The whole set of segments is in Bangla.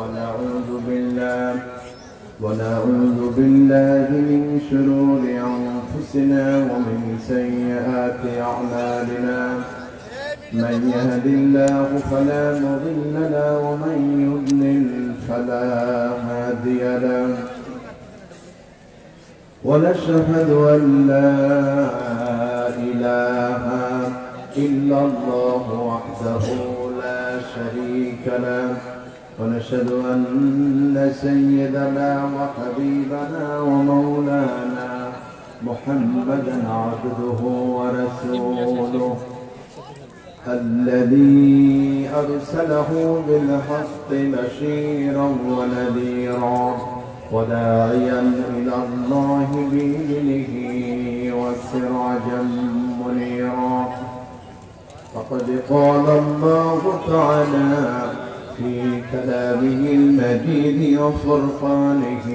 ونعوذ بالله من شرور أنفسنا ومن سيئات أعمالنا من يهد الله فلا مضل له ومن يضلل فلا هادي له ونشهد أن لا إله إلا الله وحده لا شريك له ونشهد أن سيدنا وحبيبنا ومولانا محمدا عبده ورسوله الذي أرسله بالحق بشيرا ونذيرا وداعيا إلى الله بإذنه وسراجا منيرا فقد قال الله تعالى في كلامه المجيد وفرقانه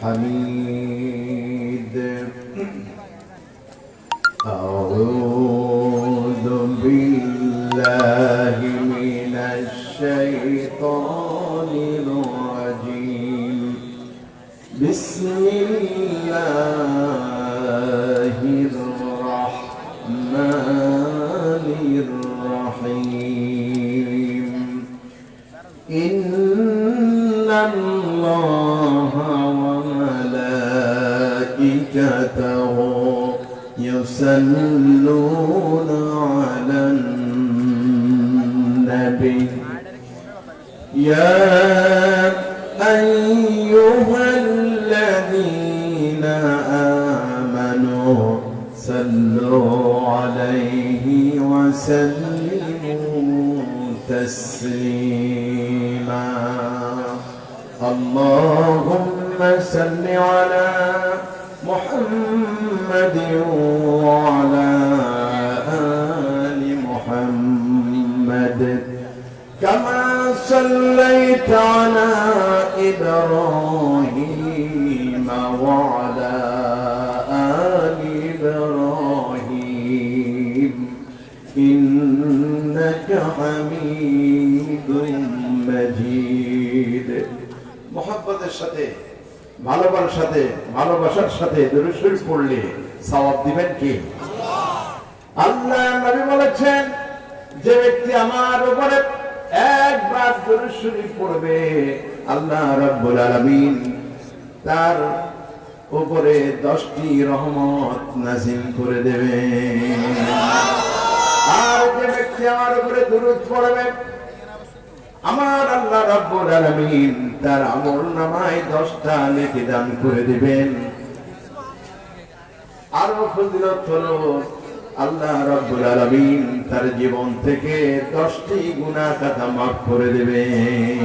الحميد أعوذ بالله من الشيطان الرجيم بسم الله الرحمن الرحيم إن الله وملائكته يصلون على النبي يا أيها الذين آمنوا صلوا عليه وسلموا تسليما اللهم صل على محمد وعلى آل محمد كما صليت على إبراهيم وعلى آل إبراهيم إنك حميد مجيد محبة الشتي ভালোবাসার সাথে দুরূদ শরীফ পড়লে সওয়াব দিবেন কে? আল্লাহ নবী বলেছেন যে ব্যক্তি আমার উপরে একবার দুরূদ শরীফ পড়বে আল্লাহ রাব্বুল আলামিন তার উপরে 10টি রহমত নাযিল করে দেবেন। আর যে ব্যক্তি আমার উপরে দুরূদ পড়বে আমার আল্লাহ রাব্বুল আলামিন তার আমলনামায় 10টা নেকি দান করে দিবেন। আর ফজিলত হলো আল্লাহ রাব্বুল আলামিন তার জীবন থেকে 10টি গুনাহ খাতা maaf করে দিবেন।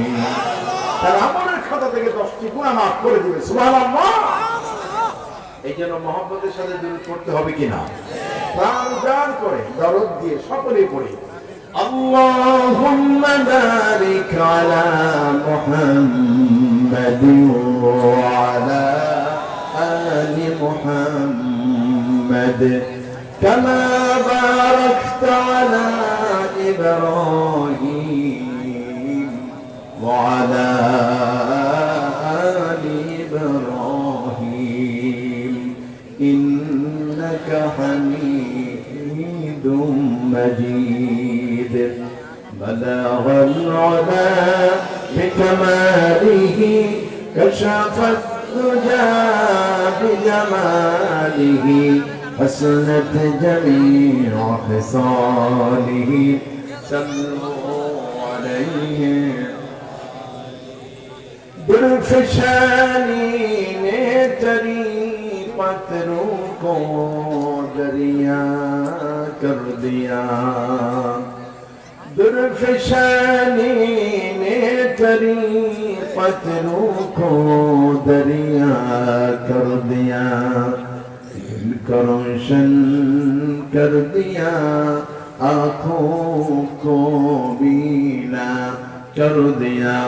তার আমলের খাতা থেকে 10টি গুনাহ maaf করে দিবেন। সুবহানাল্লাহ। এইজন্য মহব্বতের সাথে দুরূদ পড়তে হবে কিনা? প্রাণ করে দরদ দিয়ে সকলেই পড়ি। اللهم بارك على محمد وعلى آل محمد كما باركت على إبراهيم وعلى آل إبراهيم إنك حميد مجيد بلغ العلا بكماله كشف الدجى بجماله حسنت جميع خصاله صلوا عليه بالفشاني طریقت کو دریا کر دیا درفشانی نے طریقت کو دریا کر دیا دل کو روشن کر دیا آنکھوں کو بینا کر دیا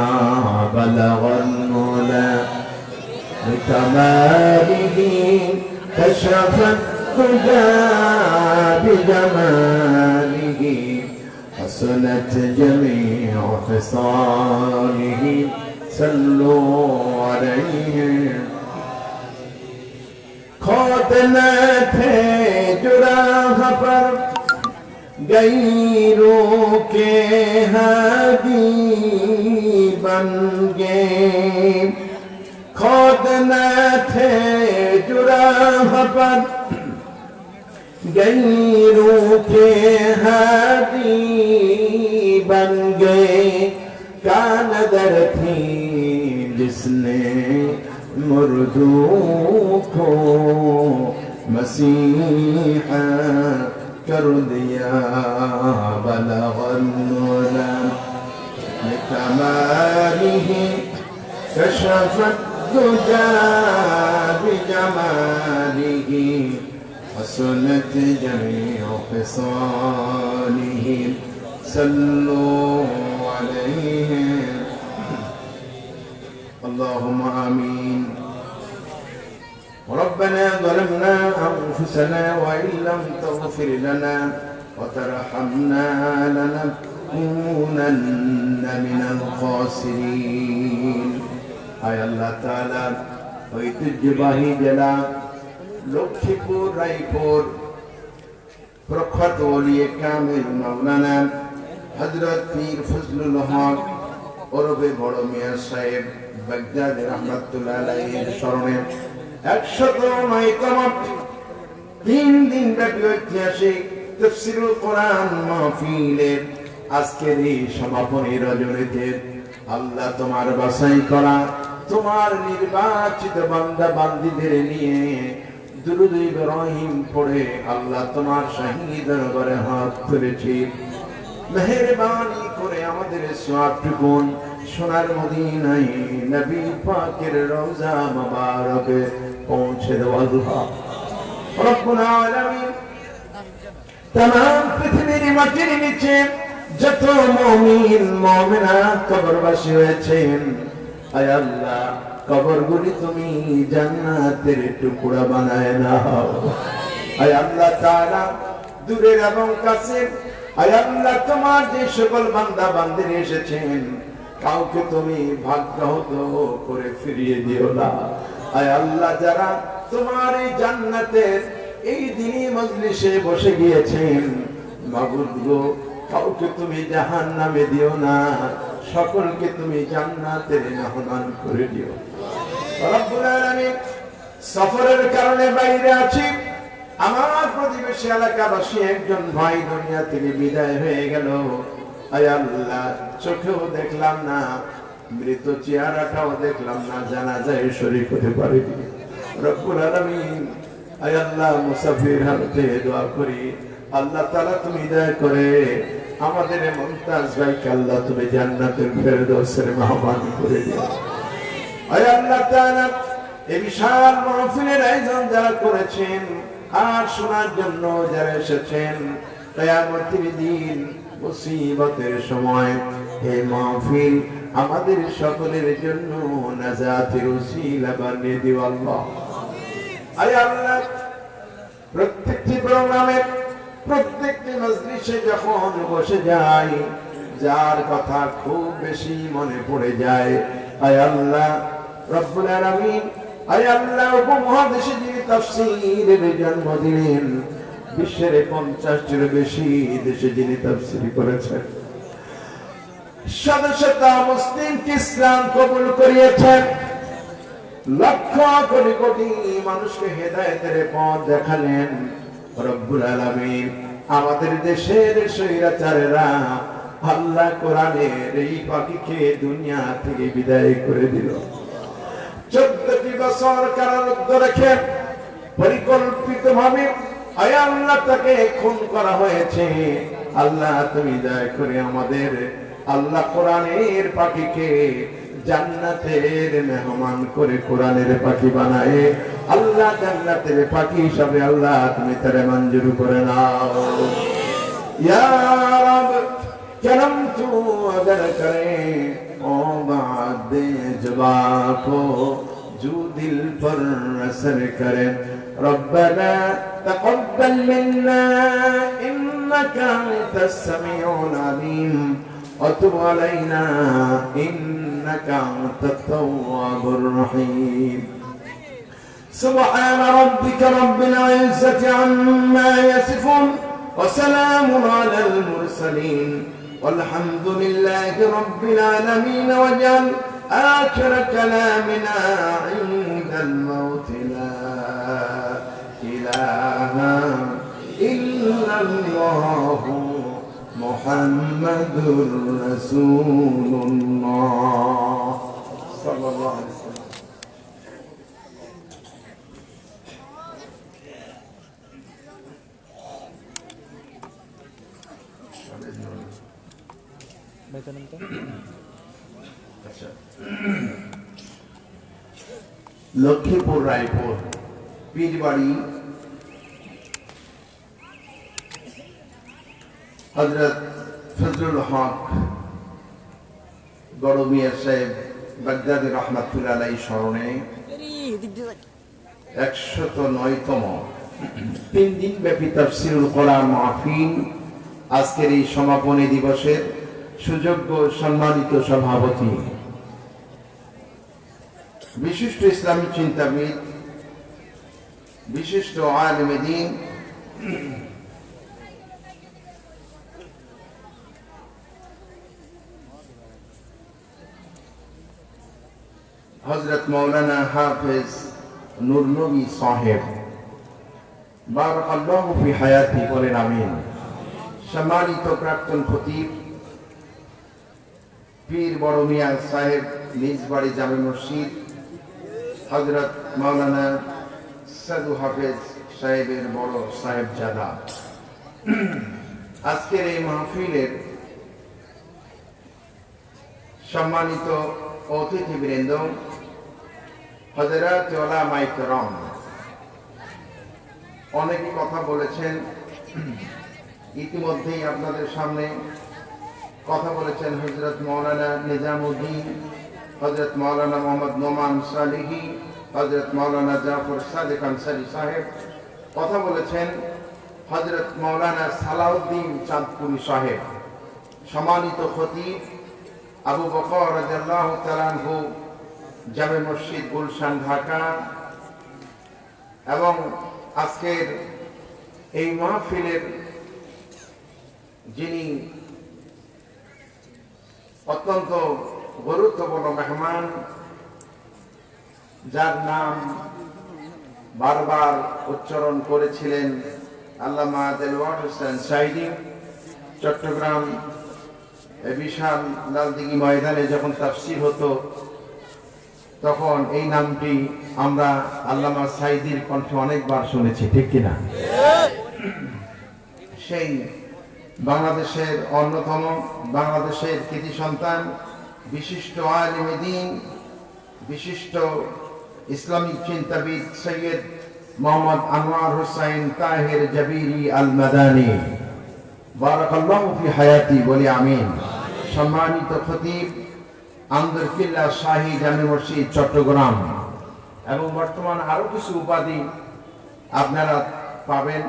بلغ المولا بکمالہ کشف الدجى بجماله حسنت جميع خصاله सल्लो अलैहि। खोद न थे जुराह पर गैरों के हादी बन गए। खोद न थे जुराह पर गैरों के हादी बन गए। कानदर थी जिसने मुर्दों को मसीहा कर दिया। बलगल उला बिकमालिही कशफत दुजा बिजमालिही हसनत जमीउ ख़िसालिही। सल्लु अलैहि। अल्लाहुम्मा आमीन। रब्बना ज़लमना अनफुसना व इन लम तग़फिर लना व तरहमना लनकुनन्ना मिनल ख़ासिरीन। आय अल्लाह ताआला ঐতিহ্যবাহী জেলা লক্ষ্মীপুর রায়পুর প্রখ্যাত ওলিয়ে কামিল মাওলানা হযরত পীর ফজলুল হক ওরফে বড় মিয়া সাহেব বাগদাদ রহমাতুল্লাহ আলাইহির স্মরণে 109তম 3 দিন ব্যাপী ঐতিহাসিক তাফসীরুল কোরআন মাহফিলের আজকের এই সমাপনী রজনীতে আল্লাহ তোমার বাছাই করা তোমার নির্বাচিত বান্দা বান্দীদের নিয়ে দুরূদ ইব্রাহিম পড়ে আল্লাহ তোমার শাহী দরবারে হাত তুলেছি। মেহেরবানি করে আমাদের সওয়াবটুকু সোনার মদিনায় নবী পাকের রওজা মুবারকে পৌঁছে দাও আল্লাহ রব্বুল আলামিন। तमाम পৃথিবীর মাটির নিচে যত মুমিন মুমিনা কবরবাসী হয়েছেন আয় আল্লাহ কবরগুলি তুমি জান্নাতের টুকরা বানায় নাও। আয় আল্লাহ তাআলা দূরের এবং কাছের আয় আল্লাহ তোমার যে সকল বান্দা বান্দিরা এসেছেন কাউকে তুমি ভাগ্যহত করে ফিরিয়ে দিও না। আয় আল্লাহ যারা তোমার এই জান্নাতের এই দিনী মজলিসে বসে গিয়েছেন মাবুদ গো কাউকে তুমি জাহান্নামে দিও না, সকলকে তুমি জান্নাতের মেহমান করে দিও। রব্বুল আলামিন সফরের কারণে বাইরে আছি, আমার প্রতিবেশী এলাকাবাসী একজন ভাই দুনিয়া থেকে বিদায় হয়ে গেল। আয় আল্লাহ চোখেও দেখলাম না, মৃত চেহারাটাও দেখলাম না, জানাজায় শরীক হতে পারিনি। রব্বুল আলামিন আয় আল্লাহ মুসাফির হাতে দোয়া করি আল্লাহ তাআলা তুমি দয়া করে আমাদের মুমতাজ ভাইকে আল্লাহ তুমি জান্নাতুল ফেরদৌসের মেহমান করে দিও। আয় আল্লাহ তাআলা এই বিশাল মাহফিলের আয়োজন যারা করেছেন আর শোনার জন্য যারা এসেছেন কিয়ামতের দিন মুসিবতের সময় এই মাহফিল আমাদের সকলের জন্য নাজাতের ওসিলা বানিয়ে দিও আল্লাহ। আয় আল্লাহ প্রত্যেকটি প্রোগ্রামে প্রত্যেকটি মজলিসে যখন বসে যাই যার কথা খুব বেশি মনে পড়ে যায় আয় আল্লাহ রব্বুল আলামিন, আয় আল্লাহ উপমহাদেশে যিনি তাফসীরের জন্ম দিলেন, বিশ্বের 50টির বেশি দেশে যিনি তাফসীর করেছেন, শত শত মুসলিমকে ইসলাম কবুল করিয়েছেন, লক্ষ কোটি কোটি মানুষকে হেদায়েতের পথ দেখালেন। রব্বুল আলামিন আমাদের দেশের স্বৈরাচারেরা আল্লাহ কোরআনের এই পাখিকে দুনিয়া থেকে বিদায় করে দিল। 14টি বছর কারারুদ্ধ রেখে পরিকল্পিতভাবে আয় আল্লাহ তাকে খুন করা হয়েছে। আল্লাহ তুমি দয়া করে আমাদের আল্লাহ কোরআনের পাখিকে জান্নাতের মেহমান করে কোরআনের পাখি বানায় আল্লাহ জান্নাতের পাখি হিসাবে আল্লাহ তুমি তারে মঞ্জুর করে নাও। ইয়া রব करम तू अगर करे ओ बात जुबा को जो दिल पर असर करे। रब्बना तक़ब्बल मिन्ना इन्नका अंतस समीउल अलीम व तुब अलैना इन्नका إنك أنت التواب الرحيم سبحان ربك رب العزة عما يصفون وسلام على المرسلين والحمد لله رب العالمين واجعل آخر كلامنا عند الموت لا إله إلا الله محمد رسول الله صلى الله عليه وسلم লক্ষ্মীপুর রায়পুর পীরবাড়ি হযরত ফজলুল হক বড় মিয়া সাহেব বাগদাদী রহমাতুল্লাহ আলাইহি স্মরণে 109তম 3 দিন ব্যাপী তাফসীরুল কোরআন মাহফিল আজকের এই সমাপনী দিবসের সুযোগ্য সম্মানিত সভাপতি বিশিষ্ট ইসলামী চিন্তাবিদ বিশিষ্ট আলেম দ্বীন হযরত মাওলানা হাফেজ নূর নবী সাহেব বারাকাল্লাহু ফি হায়াতি বলেন আমিন সম্মানিত প্রাক্তন খতিব পীর বড় মিয়া সাহেব নিজ বাড়ি জামে মসজিদ হযরত মাওলানা সাদু হাফেজ সাহেবের বড় সাহেবজাদা আজকের এই মাহফিলের সম্মানিত অতিথিবৃন্দ হযরত উলামায়ে কেরাম অনেকে কথা বলেছেন ইতিমধ্যেই আপনাদের সামনে কথা বলেছেন হযরত মাওলানা নিজামউদ্দিন হযরত মাওলানা মোহাম্মদ নোমান সালেহী হযরত মাওলানা জাফর সাদেক আনসারী সাহেব কথা বলেছেন হযরত মাওলানা সালাউদ্দিন চাঁদপুরি সাহেব সম্মানিত খতিব আবু বকর রাদিয়াল্লাহু তাআলা আনহু জামে মসজিদ গুলশান ঢাকা এবং আজকের এই মাহফিলের যিনি অত্যন্ত গুরুত্বপূর্ণ মেহমান যার নাম বারবার উচ্চারণ করেছিলেন আল্লামা দেলওয়ার হোসেন সাইদি চট্টগ্রাম বিশাল লালদিঘি ময়দানে যখন তাফসীর হতো তখন এই নামটি আমরা আল্লামা সাইদির কণ্ঠে অনেকবার শুনেছি ঠিক কিনা সেই বাংলাদেশের অন্যতম বাংলাদেশের কৃতি সন্তান বিশিষ্ট আলেম দ্বীন বিশিষ্ট ইসলামিক চিন্তাবিদ সৈয়দ মোহাম্মদ আনোয়ার হোসেন তাহের জাবিরি আল মাদানী বারাকাল্লাহু ফি হায়াতি বলি আমিন সম্মানিত খতিব আন্দরকিল্লা শাহী জামে মসজিদ চট্টগ্রাম এবং বর্তমান আরো কিছু উপাধি আপনারা পাবেন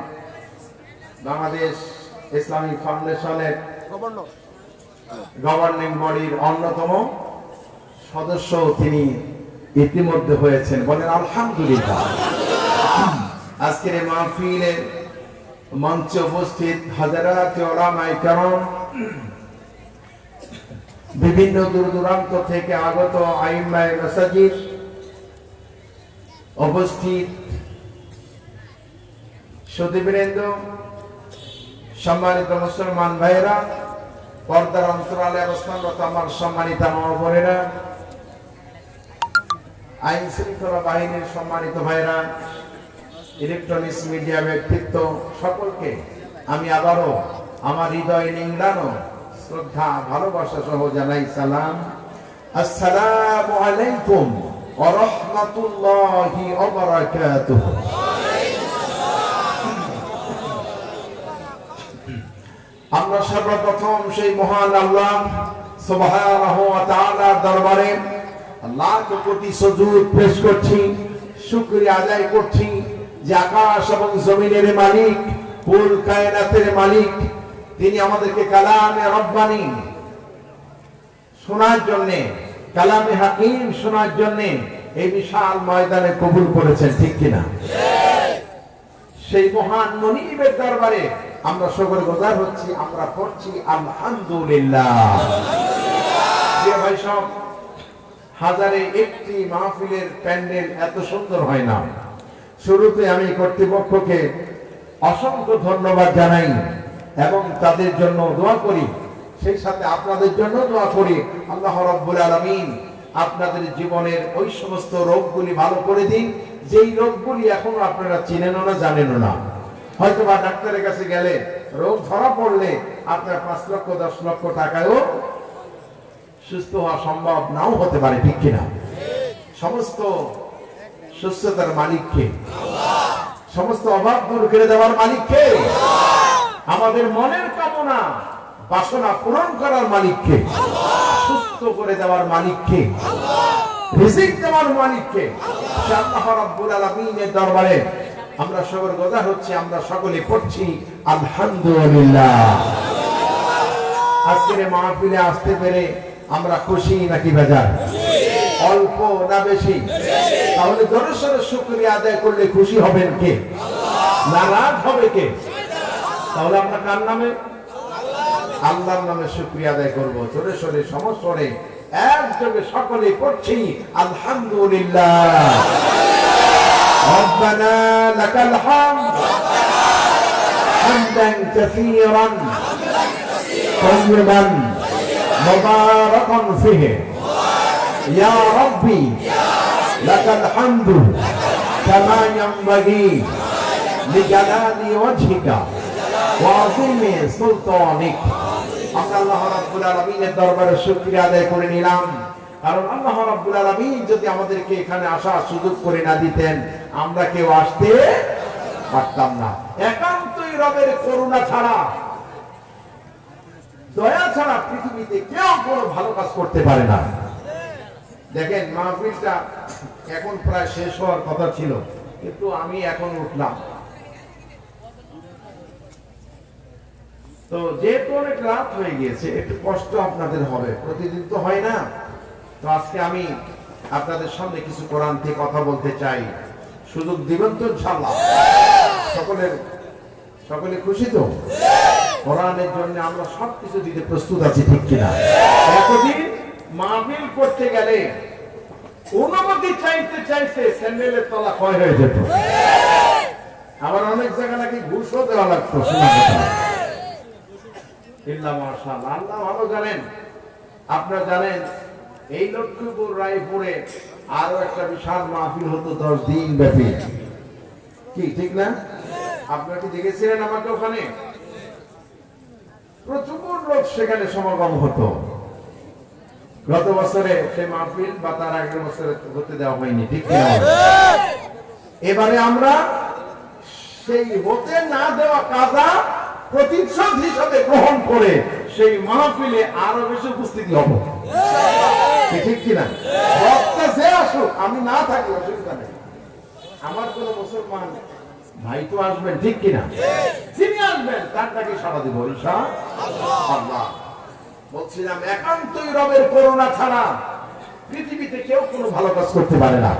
বাংলাদেশ ইসলামিক ফাউন্ডেশনের গভর্নিং বডির অন্যতম সদস্য তিনি ইতিমধ্যে হয়েছেন বলেন আলহামদুলিল্লাহ আজকের এই মাহফিলের মঞ্চে উপস্থিত হযরত উলামায়ে কেরাম বিভিন্ন দূর দূরান্ত থেকে আগত আইম্মায়ে মাসাজিদ উপস্থিত সুধীবৃন্দ সম্মানিত মুসলমান ভাইরা পর্দার অন্তরালে অবস্থানরত আমার সম্মানিত মা বোনেরা আইন শৃঙ্খলা বাহিনীর সম্মানিত ভাইরা ইলেকট্রনিক্স মিডিয়া ব্যক্তিত্ব সকলকে আমি আবারও আমার হৃদয় নিংড়ানো শ্রদ্ধা ভালোবাসা সহ জানাই সালাম আসসালামু আলাইকুম ওয়া রাহমাতুল্লাহি ওয়া বারাকাতুহু আমরা সর্বপ্রথম সেই মহান আল্লাহ সুবহানাহু ওয়া তাআলার দরবারে লাখ কোটি সুজুদ পেশ করছি শুকরিয়া আদায় করছি যে আকাশ এবং জমিনের মালিক কুল কায়নাতের মালিক তিনি আমাদেরকে কালামে রব্বানি শোনার জন্য কালামে হাকিম শোনার জন্য এই বিশাল ময়দানে কবুল করেছেন, ঠিক কিনা? সেই মহান মনিবের দরবারে আমরা শুকরগুজার হচ্ছি, আমরা পড়ছি আলহামদুলিল্লাহ। ভাই সব, হাজারে একটি মাহফিলের প্যান্ডেল এত সুন্দর হয় না। শুরুতে আমি কর্তৃপক্ষকে অসংখ্য ধন্যবাদ জানাই এবং তাদের জন্য দোয়া করি, সেই সাথে আপনাদের জন্য দোয়া করি। আল্লাহ রাব্বুল আলামিন আপনাদের জীবনের ওই সমস্ত রোগগুলি ভালো করে দিন, যেই রোগগুলি এখনো আপনারা চিনেনও না, জানেনও না। হয়তো বা ডাক্তারের কাছে গেলে রোগ ধরা পড়লে আপনার 5 লক্ষ 10 লক্ষ টাকায়ও সুস্থ হওয়া সম্ভব নাও হতে পারে, ঠিক কিনা? সমস্ত সুস্থতার মালিককে, সমস্ত অভাব দূর করে দেওয়ার মালিককে, আমাদের মনের কামনা বাসনা পূরণ করার মালিককে, সুস্থ করে দেওয়ার মালিককে, রিজিক দেওয়ার মালিককে, আল্লাহ রাব্বুল আলামিনের দরবারে আমরা শুকরগুজার হচ্ছি, আমরা সকলে পড়ছি আলহামদুলিল্লাহ। আজকের মাহফিলে আসতে পেরে আমরা খুশি নাকি বেজার? অল্প না বেশি? তাহলে জোরে সোরে শুকরিয়া আদায় করলে খুশি হবেন কে? নারাজ হবে কে? তাহলে আমরা কার নামে? আল্লাহর নামে শুকরিয়া আদায় করব। জোরে সোরে সমস্বরে একযোগে সকলে পড়ছি আলহামদুলিল্লাহ। রব্বানা লাকাল হামদ হামদান কাসীরান তাইয়িবান মুবারাকান ফিহি ইয়া রাব্বি লাকাল হামদু কামা ইয়ানবাগি লিজালালি ওয়াজহিকা ওয়া আযীমি সুলতানিক। আমরা আল্লাহ রাব্বুল আলামিনের দরবারে শুকরিয়া আদায় করে নিলাম, কারণ আল্লাহ রাব্বুল আলামিন যদি আমাদেরকে এখানে আসার সুযোগ করে না দিতেন আমরা কেউ আসতে পারতাম না। একান্তই রবের করুণা ছাড়া, দয়া ছাড়া পৃথিবীতে কেউ কোনো ভালো কাজ করতে পারে না। দেখেন, মাহফিলটা এখন প্রায় শেষ হওয়ার কথা ছিল, কিন্তু আমি এখন উঠলাম। তো যেহেতু অনেক রাত হয়ে গিয়েছে, একটু কষ্ট আপনাদের হবে, প্রতিদিন তো হয় না। তো আজকে আমি আপনাদের সামনে কিছু কোরআন থেকে কথা বলতে চাই। সুযোগ দিবেন তো ইনশাআল্লাহ? সকলে খুশি তো? কোরআনের জন্য আমরা সবকিছু দিতে প্রস্তুত আছি, ঠিক কিনা? এতদিন মাহফিল করতে গেলে অনুমতি চাইতে চাইতে স্যান্ডেলের তলা ক্ষয় হয়ে যেত, আবার অনেক জায়গা নাকি ঘুষও দেওয়া লাগতো। মাশাআল্লাহ, আল্লাহ ভালো জানেন। আপনারা জানেন এই লক্ষ্মীপুর রায়পুরে আরো একটা বিশাল মাহফিল হতো 10 দিন ব্যাপী, কি ঠিক না? আপনারা কি দেখেছিলেন আমাকে? ওখানে প্রচুর লোক সেখানে সমাগম হতো। গত বছরে সেই মাহফিল বা তার আগের বছরে হতে দেওয়া হয়নি, ঠিক না? এবারে আমরা সেই হতে না দেওয়া কাজা প্রতিশোধ হিসাবে গ্রহণ করে সেই মাহফিলে আরো বেশি উপস্থিতি হব, ঠিক কিনা? বক্তা যে আসুক, আমি না থাকি অসুবিধা নেই। আমার কোন মুসলমান ভাই তো আসবেন, ঠিক কিনা? যিনি আসবেন তার তাকে সাড়া দিব ইনশাআল্লাহ। বলছিলাম, একান্তই রবের করুণা ছাড়া পৃথিবীতে কেউ কোনো ভালো কাজ করতে পারে না।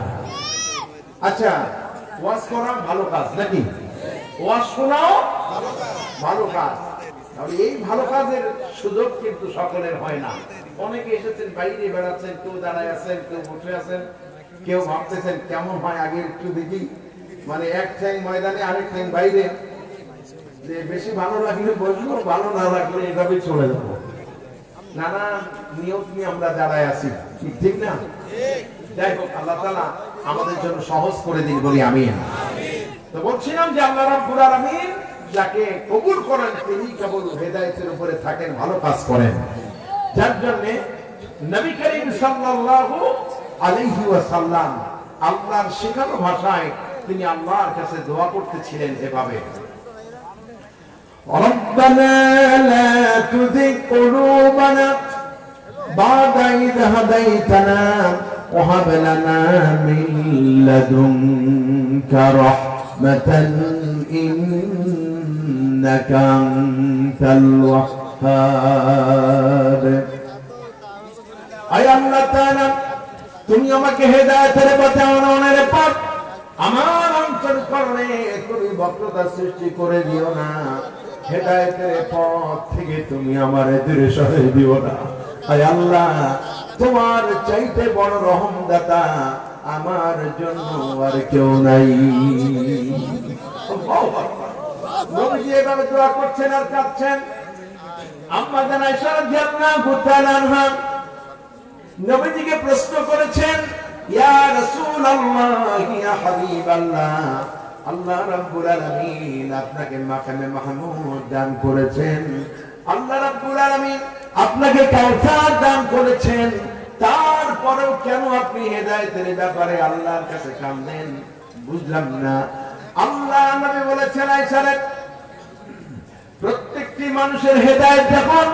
আচ্ছা, ওয়াজ করা ভালো কাজ নাকি? ওয়াজ শোনাও ভালো কাজ। তাহলে এই ভালো কাজের সুযোগ কিন্তু সকলের হয় না। অনেকে এসেছেন, বাইরে বেড়াচ্ছেন, কেউ দাঁড়ায় আছেন, কেউ বসে আছেন, কেউ ভাবতেছেন কেমন হয় আগে একটু দেখি, মানে এক ঠ্যাং ময়দানে আরেক ঠ্যাং বাইরে, যে বেশি ভালো লাগলে বসবো, ভালো না লাগলে এভাবেই চলে যাবো। নানা নিয়ম নিয়ে আমরা দাঁড়ায় আছি, ঠিক না? যাই হোক, আল্লাহ তাআলা আমাদের জন্য সহজ করে দিন, বলি আমিন। তো বলছিলাম যে আল্লাহ রাব্বুল আলামিন যাকে কবুল করেন তিনি কেবল হেদায়েতের উপরে থাকেন, ভালো কাজ করেন। যার জন্য নবী করিম সাল্লাল্লাহু আলাইহি ওয়াসাল্লাম আল্লাহর শেখানো ভাষায় তিনি আল্লাহর কাছে দোয়া করতেছিলেন এভাবে: রব্বানা লা তুযিগ কুলুবানা বা'দা ইয হাদাইতানা ওয়া হাব লানা মিন লাদুনকা রাহমাতান ইন্নাকা আনতাল ওয়াহ্হাব। আয় আল্লাহ তাআলা তুমি আমাকে হেদায়েতের পথে আনানোর পথ আমার অন্তঃকরণে তুমি বক্রতা সৃষ্টি করে দিও না, হেদায়েতের পথ থেকে তুমি আমারে দূরে সরিয়ে দিও না। আয় আল্লাহ তোমার চাইতে বড় রহমদাতা আমার জন্য আর কেউ নাই। নবীজি এভাবে দোয়া করছেন আর কাঁদছেন। আম্মা জান আয়েশা রাদিয়াল্লাহু তাআলা আনহা নবীজিকে প্রশ্ন করেছেন, ইয়া রাসূলুল্লাহ ইয়া হাবিবাল্লাহ, আল্লাহ রাব্বুল আলামিন আপনাকে মাকামে মাহমুদ দান করেছেন, আল্লাহ রাব্বুল আলামিন আপনাকে কাউসার দান করেছেন, তারপরেও কেন আপনি হেদায়েতের ব্যাপারে আল্লাহর কাছে কাঁদেন? বুঝলাম না। আল্লাহ নবী বলেছেন আয়েশা রে, প্রত্যেকটি মানুষের হেদায়েত যখন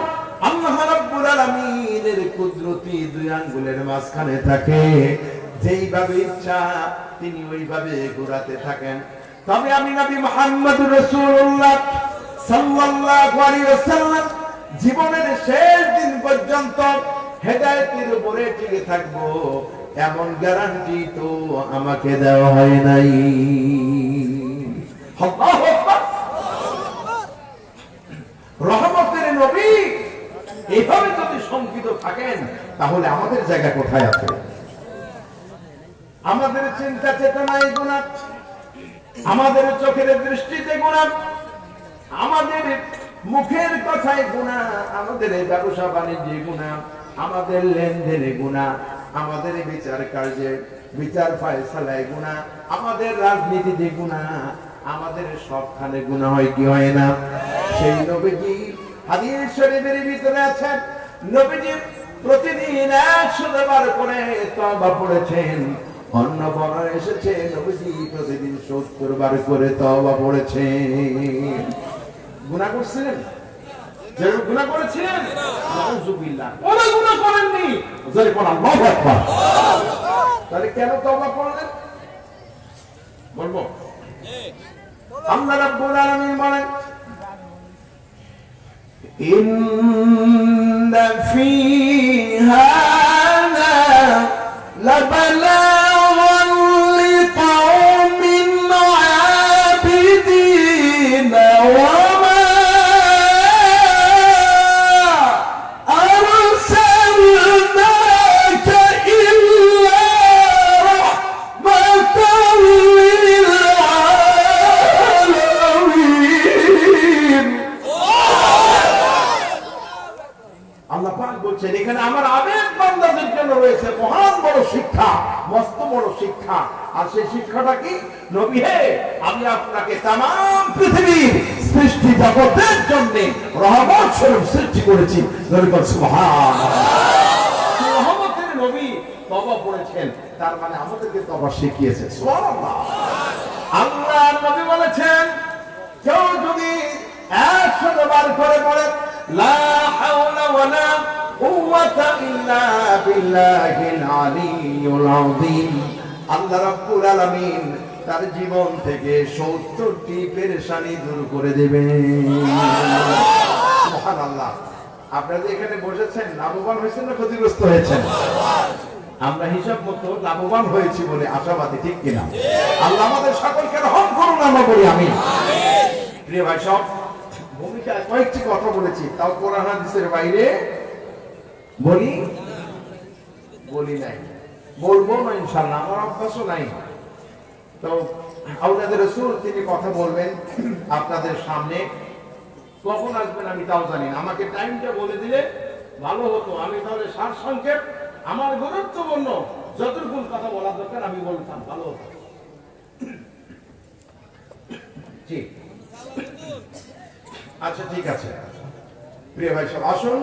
আল্লাহ রাব্বুল আলামিনের কুদরতি দুই আঙ্গুলের মাঝখানে থাকে, যেইভাবে ইচ্ছা তিনি ওইভাবে ঘোরাতে থাকেন। তবে আমি নবী মুহাম্মদুর রাসূলুল্লাহ সাল্লাল্লাহু আলাইহি ওয়াসাল্লাম জীবনের শেষ দিন পর্যন্ত হেদায়েতের উপরে টিকে থাকবো এমন গ্যারান্টি তো আমাকে দেওয়া হয় নাই। আল্লাহু আকবার। রহমতের নবী এইভাবে যদি শঙ্কিত থাকেন তাহলে আমাদের জায়গা কোথায় আছে? আমাদের চিন্তা চেতনায় গুনাহ, আমাদের চোখের দৃষ্টিতে গুনাহ, আমাদের মুখের কথায় গুনাহ, আমাদের ব্যবসা বাণিজ্যে গুনাহ, আমাদের লেনদেনে গুনাহ, আমাদের বিচার কার্যে বিচার ফয়সালায় গুনাহ, আমাদের রাজনীতিতে গুনাহ, আমাদের সবখানে গুনাহ হয় কি হয় না? সেই নবীজি হাদিস শরীফের ভিতরে আছেন, নবীজি প্রতিদিন 100 বার করে তওবা পড়েছেন। অন্য বর্ণনা এসেছে নবীজি প্রতিদিন 70 বার করে তওবা পড়েছেন। গুনাহ করছিলেন? যে গুনাহ করেছিলেন নাউযুবিল্লাহ, ওরা গুনাহ করেননি, জোরে বল আল্লাহু আকবার। তাহলে কেন তওবা করলেন? বলবো আল্লাহ রাব্বুল আলামিন বলেন, ইন্না ফী হাযা লাবালাগান লিকাওমিন আবিদিন ওয়া মা আরসালনাকা ইল্লা রাহমাতাল লিল আলামিন। আল্লাহ পাক বলছেন এখানে আমার আবেগ বান্দাদের জন্য রয়েছে মহান বড় শিক্ষা, মস্ত বড় শিক্ষা। আর সেই শিক্ষাটা কি? নবী হে, আমি আপনাকে तमाम পৃথিবীর সৃষ্টি জগতের জন্য রহমত স্বরূপ সৃষ্টি করেছি। নবী বলেন সুবহানাল্লাহ। রহমতের নবী তওবা পড়েছেন, তার মানে আমাদেরকে তওবা শিখিয়েছেন। সুবহানাল্লাহ। আল্লাহ নবী বলেছেন কেউ যদি 100 বার করে পড়ে লা হাওলা ওয়ালা কুওয়াতা ইল্লা বিল্লাহিল আলিয়্যিল আযীম, আল্লাহ রাব্বুল আলামিন তার জীবন থেকে 70টি পেরেশানি দূর করে দেবেন। সুবহানাল্লাহ। আপনারা যে এখানে বসেছেন লাভবান হয়েছেন না ক্ষতিগ্রস্ত হয়েছেন? আমরা হিসাব মতো লাভবান হয়েছি বলে আশাবাদী, ঠিক কিনা? আল্লাহ আমাদের সকলকে রহম করুন, আমরা বলি আমিন। প্রিয় ভাই সব, ভূমিকায় কয়েকটি কথা বলেছি, তাও কোরআন হাদিসের বাইরে বলি নাই, বলবো না ইনশাআল্লাহ, আমার অভ্যাসও নাই। তো আওলাদের রাসূল তিনি কথা বলবেন আপনাদের সামনে, কখন আসবেন আমি তাও জানি না। আমাকে টাইমটা বলে দিলে ভালো হতো, আমি তাহলে সারসংক্ষেপ আমার গুরুত্বপূর্ণ যতটুকু কথা বলা দরকার আমি বলতাম, ভালো হতো। ঠিক আচ্ছা, ঠিক আছে। প্রিয় ভাই সব, আসুন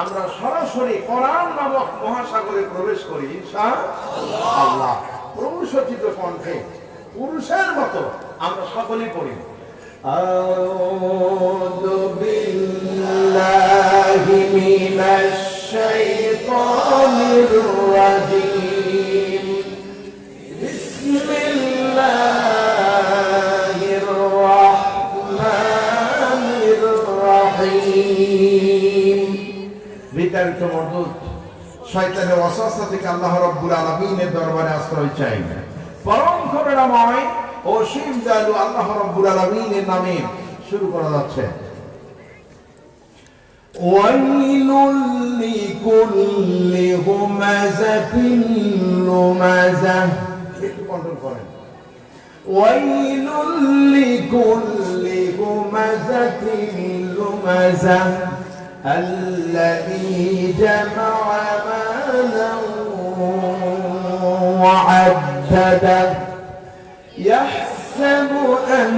আমরা সরাসরি কোরআন নামক মহাসাগরে প্রবেশ করি ইনশাআল্লাহ। পুরুষোচিত কণ্ঠে পুরুষের মতো আমরা সকলেই পড়ি। আউযু বিল্লাহি মিনাশ শাইতানির রাজীম। বিসমিল্লাহির রাহমানির রাহিম। বিতাড়িত মরদুদ ওয়াসওয়াসা থেকে আল্লাহ রাব্বুল আলামিনের দরবারে আশ্রয় চাই। পরম করুণাময় ও অসীম দয়ালু আল্লাহ রাব্বুল আলামিনের নামে শুরু করা যাচ্ছে। ওয়াইলুল লিকুল্লি হুমাযাতিন লুমাযাহ, একটু কন্ট্রোল করেন। ওয়াইলুল লিকুল্লি হুমাযাতিন লুমাযাহ الذي جمع مالا وعدده يحسب أن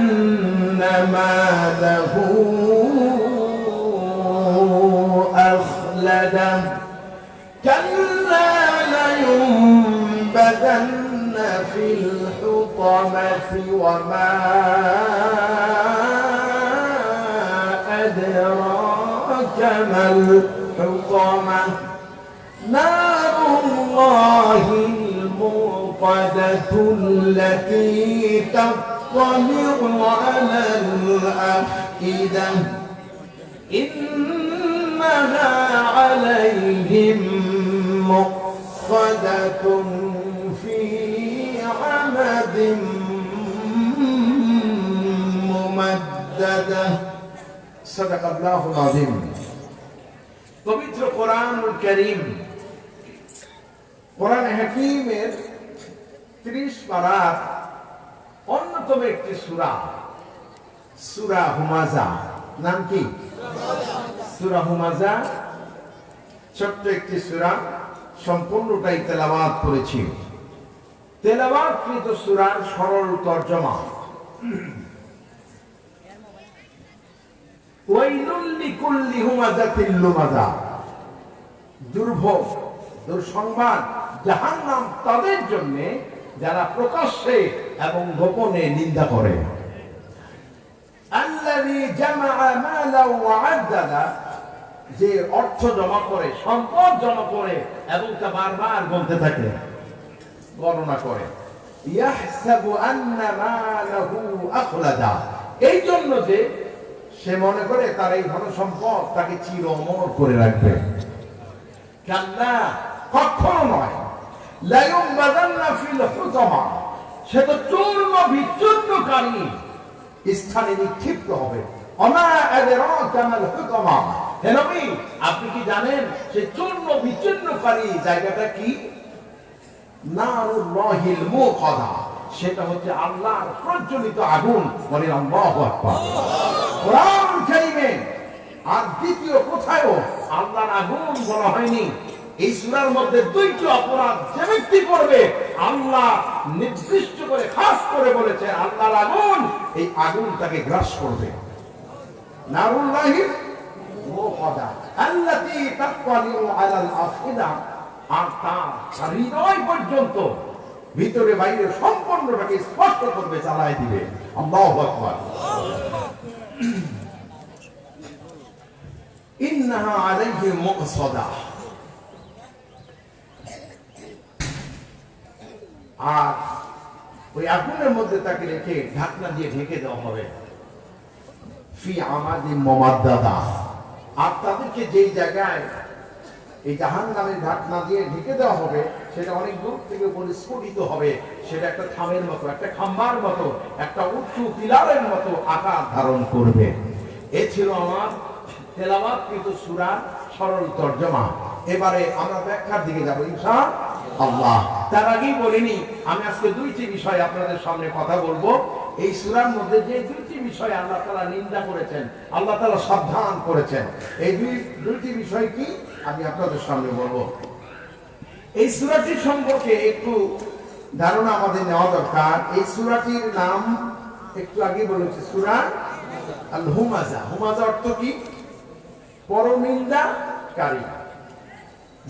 ماله أخلده كلا لينبذن في الحطمة وما أدراك ما الحطمة نار الله الموقدة التي تطلع على الأفئدة إنها عليهم مؤصدة في عمد ممددة صدق الله العظيم। পবিত্র কোরআনুল কারীম, কোরআন হাকীমের 30 পারার অন্যতম একটি সূরা, সূরা হুমাযা। নাম কি? সূরা হুমাযা। ছোট্ট একটি সূরা, সম্পূর্ণটাই তেলাওয়াত করেছি। তেলাওয়াতকৃত সূরার সরল তরজমা। ওয়াইলুল লিকুল্লি হুমাযাতিন লুমাযা, দুর্ভোগ, দুঃসংবাদ, জাহান্নাম তাদের জন্য যারা প্রকাশ্যে এবং গোপনে নিন্দা করে। আল্লাযী জামাআ মালা ওয়া আদ্দাদা, যে অর্থ জমা করে, সম্পদ জমা করে এবং তা বারবার বলতে থাকে, গণনা করে। ইয়াহসাবু আন্না মালাহু আখলাদা, এই জন্য যে সে মনে করে তার এই ধন সম্পদ তাকে চির অমর করে রাখবে। কাল্লা, কখনো নয়। লা ইউবাদান্না ফিল হুতামা, সে তো চূর্ণ বিচূর্ণকারী স্থানে নিক্ষিপ্ত হবে। ওমা আদরাকা মাল হুতামা, হে নবী আপনি কি জানেন সে চূর্ণ বিচূর্ণকারী জায়গাটা কি? নারুল্লাহিল মুকাদা, সেটা হচ্ছে আল্লাহর প্রজ্বলিত আগুন। বলেন আল্লাহু আকবার। কোরআন কারীমে আর দ্বিতীয় কোথাও আল্লাহর আগুন বলা হয়নি। এই সূরার মধ্যে দুইটি অপরাধ যে ব্যক্তি করবে আল্লাহ নির্দিষ্ট করে খাস করে বলেছে আল্লাহর আগুন, এই আগুন তাকে গ্রাস করবে। নারুল্লাহিল মুকাদা আল্লাতী তাত্তালিউ আলাল আফিদা, আর তার হৃদয় পর্যন্ত ভিতরে বাইরে সম্পূর্ণটাকে স্পষ্ট করবে, চালায় দিবে। আল্লাহু আকবার। ইন্নাহা আলাইহি মুকসাদা, আর ওই আগুনের মধ্যে তাকে রেখে ঢাকনা দিয়ে ঢেকে দেওয়া হবে। ফি আমাদিন মুমাদ্দাদা, আর তাদেরকে যেই জায়গায় এই জাহান্নামের ঢাকনা দিয়ে ঢেকে দেওয়া হবে সেটা অনেক দূর থেকে পরিস্ফুটিত হবে। সেটা একটা থামের মতো, একটা খাম্বার মতো, একটা উঁচু পিলারের মতো আকার ধারণ করবে। এ ছিল আমার তেলাওয়াতকৃত সূরার সরল তরজমা। এবারে আমরা ব্যাখ্যার দিকে যাব ইনশাআল্লাহ। তার আগেই বলিনি, আমি আজকে দুইটি বিষয় আপনাদের সামনে কথা বলবো। এই সূরার মধ্যে যে দুইটি বিষয় আল্লাহ তাআলা নিন্দা করেছেন, আল্লাহ তাআলা সাবধান করেছেন, এই দুইটি বিষয় কি আমি আপনাদের সামনে বলবো। এই সূরাটি সম্পর্কে একটু ধারণা আমাদের নেওয়া দরকার। এই সূরাটির নাম একটু আগে বলেছে সূরা আল হুমাযা। হুমাযা অর্থ কি? পরনিন্দাকারী,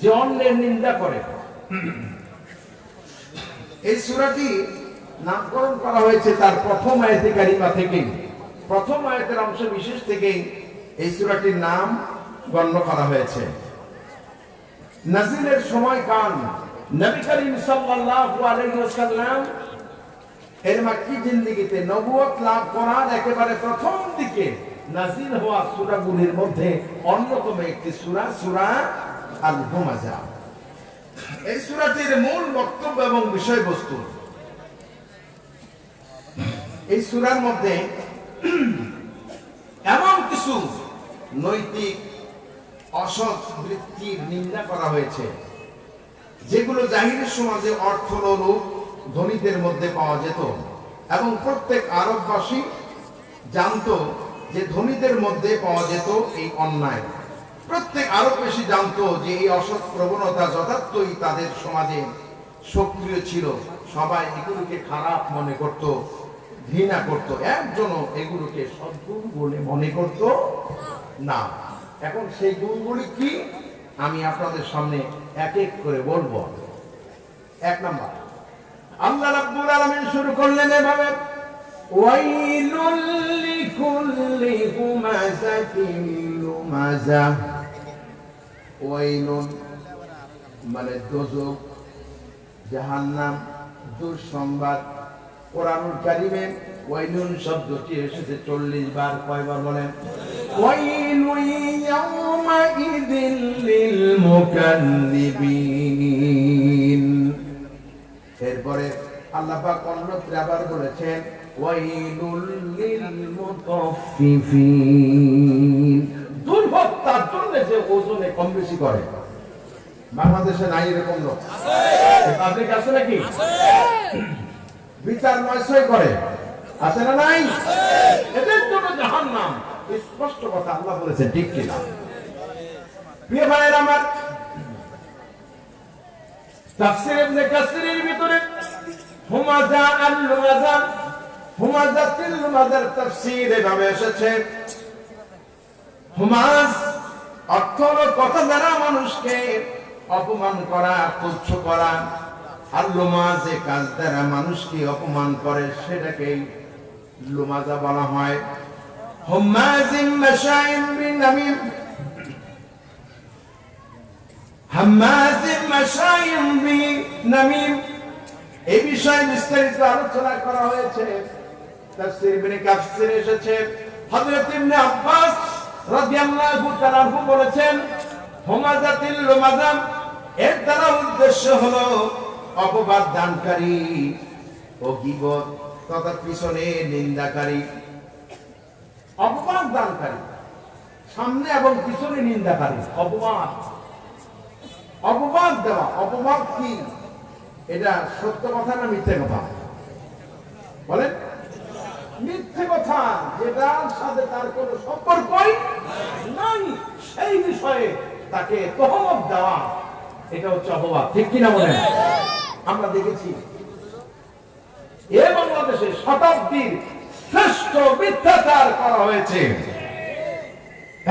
যে অন্যের নিন্দা করে। এই সূরাটি নামকরণ করা হয়েছে তার প্রথম আয়াতে কারিমা থেকে। প্রথম আয়াতের অংশ বিশেষ থেকে এই সূরাটির নাম গণ্য করা হয়েছে। নাজিলের সময় কাল নবী করিম সাল্লাল্লাহু আলাইহি ওয়াসাল্লাম এর মাক্কি জিন্দেগিতে নবুয়ত লাভ করার একেবারে প্রথম দিকে নাজিল হওয়া সূরাগুলির মধ্যে অন্যতম একটি সূরা, সূরা আল হুমাযা। এই সূরাটির মূল বক্তব্য এবং বিষয়বস্তু, এই সূরার মধ্যে এমন কিছু নৈতিক অসৎ বৃত্তির নিন্দা করা হয়েছে যেগুলো জাহিলি সমাজে অর্থলোলুপ ধনীদের মধ্যে পাওয়া যেত, এবং প্রত্যেক আরববাসী জানতো যে ধনীদের মধ্যে পাওয়া যেত এই অন্যায়। প্রত্যেক আরববাসী জানতো যে এই অসৎ প্রবণতা যথার্থই তাদের সমাজে সক্রিয় ছিল। সবাই এগুলোকে খারাপ মনে করত, ঘৃণা করত, একজনও এগুলোকে সদ্গুণ বলে মনে করত না। এখন সেই গুণগুলি কি আমি আপনাদের সামনে এক এক করে বলবো। এক নাম্বার, আল্লাহ রাব্বুল আলামিন শুরু করলেন এভাবে, ওয়াইলুল লিকুল্লি হুমাযাতিন লুমাযা। ওয়াইলুন মানে দোজখ, জাহান্নাম, দুঃসংবাদ। কোরআনুল কারীমে ওয়াইলুন শব্দটি এসেছে 40 বার। কয়বার বলেন? ওয়াইলুন ইয়াওমাইযিন লিল মুকাল্লিবিন। এরপরে আল্লাহ পাক অন্যত্র আবার বলেছেন ওয়াইলুল লিল মুতাফফিফিন। দুর্ভোগ তার জন্য যে ওজনে কম বেশি করে। বাংলাদেশে নাই এরকম লোক? আছে আছে নাকি? বিচার নয়সই করে, আছে না নাই? এদের জন্য জাহান্নাম। স্পষ্ট কথা আল্লাহ বলেছেন, ঠিক কিনা? প্রিয় ভাইয়েরা আমার, তাফসীর ইবনে কাসিরের ভিতরে হুমাযা আল লুমাযা, হুমাযাতিল লুমাযার তাফসীর এভাবে এসেছে, হুমাজ অর্থ হলো কথা দ্বারা মানুষকে অপমান করা, তুচ্ছ করা। আর লুমাজ যে কাজ দ্বারা মানুষকে অপমান করে সেটাকে লুমাযা বলা হয়। হুমাযিম মাশাইম বিনামিম, হাম্মাযিম মাশাইম বিনামিম। এই বিষয়ে বিস্তারিত আলোচনা করা হয়েছে। তাফসীর ইবনে কাসির এসেছে, হযরত ইবনে আব্বাস রাদিয়াল্লাহু তাআলা বলেছেন হুমাযাতিল লুমাযা এর দ্বারা উদ্দেশ্য হলো অপবাদ দানকারী ও গীবত তথা পিছনে নিন্দাকারী। অপবাদ দানকারী, সামনে এবং পিছনে নিন্দাকারী। অপবাদ, অপবাদ দেওয়া। অপবাদ কি? এটা সত্য কথা না মিথ্যে কথা? বলেন। মিথ্যে কথা, যেটার সাথে তার কোনো সম্পর্কই নাই, সেই বিষয়ে তাকে তহমত দেওয়া, এটা হচ্ছে অপবাদ। ঠিক কিনা বলেন? আমরা দেখেছি এ বাংলাদেশে শতাব্দীর শ্রেষ্ঠ মিথ্যাচার করা হয়েছে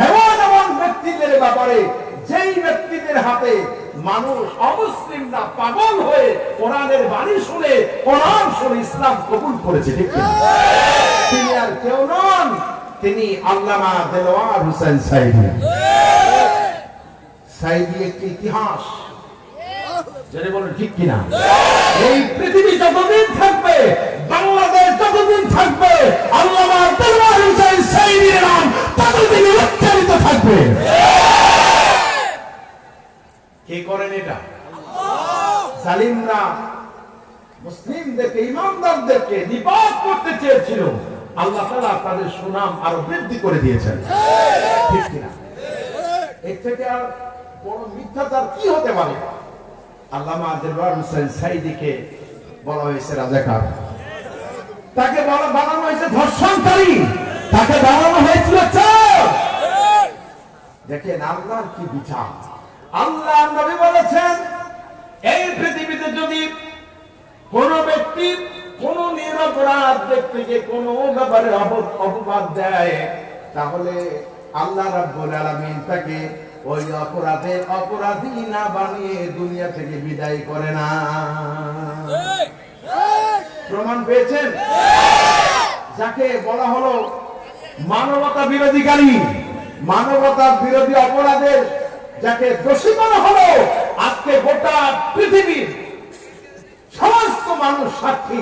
এমন এমন ব্যক্তিদের ব্যাপারে, যেই ব্যক্তিদের হাতে মানুষ অমুসলিমরা পাগল হয়ে কোরআনের বাণী শুনে, কোরআন শুনে ইসলাম কবুল করেছে। ঠিক কিনা? তিনি আর কেউ নন, তিনি আল্লামা দেলোয়ার হোসেন সাইদি। সাইদি একটি ইতিহাস, যেটা বলেন ঠিক কিনা? এই পৃথিবী যতদিন থাকবে, বাংলাদেশ যতদিন থাকবে, আল্লামা দেলোয়ার হোসেন সাইদির নাম ততদিন উচ্চারিত থাকবে। কে করেন এটা? জালিমরা মুসলিমদেরকে, ইমানদারদেরকে নিপাত করতে চেয়েছিল, আল্লাহ তাআলা তাদের সুনাম আরো বৃদ্ধি করে দিয়েছেন। ঠিক কিনা? এর থেকে আর বড় মিথ্যাচার কি হতে পারে? আল্লামা দেলোয়ার হোসেন সাইদিকে বলা হয়েছে রাজাকার, তাকে বানানো হয়েছে ধর্ষণকারী, তাকে বানানো হয়েছিল চোর। দেখেন আল্লাহর কি বিচার। আল্লাহ নবী বলেছেন, এই পৃথিবীতে যদি কোন ব্যক্তি কোন নিরপরাধ ব্যক্তিকে কোন ব্যাপারে অপবাদ দেয়, তাহলে আল্লাহ রাব্বুল আলামিন তাকে ওই অপরাধের অপরাধী না বানিয়ে দুনিয়া থেকে বিদায় করে না। প্রমাণ পেয়েছেন? যাকে বলা হলো মানবতা বিরোধীকারী, মানবতা বিরোধী অপরাধের যাকে দোষী করা হলো, আজকে গোটা পৃথিবীর সমস্ত মানুষ সাক্ষী,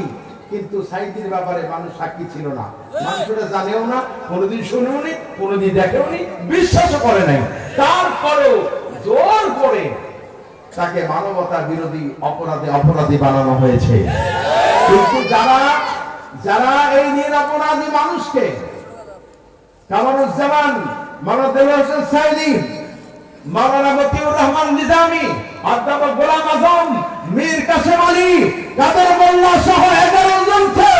কিন্তু সাইদির ব্যাপারে মানুষ সাক্ষী ছিল না। মানুষরা জানেও না, কোনোদিন শুনেও নি, কোনোদিন দেখেও নি, বিশ্বাসও করে নাই। তারপরেও জোর করে তাকে মানবতা বিরোধী অপরাধী বানানো হয়েছে। কিন্তু যারা এই নিরপরাধী মানুষকে কামরুজ্জামান, মাওলানা দেলোয়ার হোসেন সাইদি, মাওলানা মতিউর রহমান নিজামী, অধ্যাপক গোলাম আজম, মীর কাসেম আলী, কাদের মোল্লা সহ 11 জনকে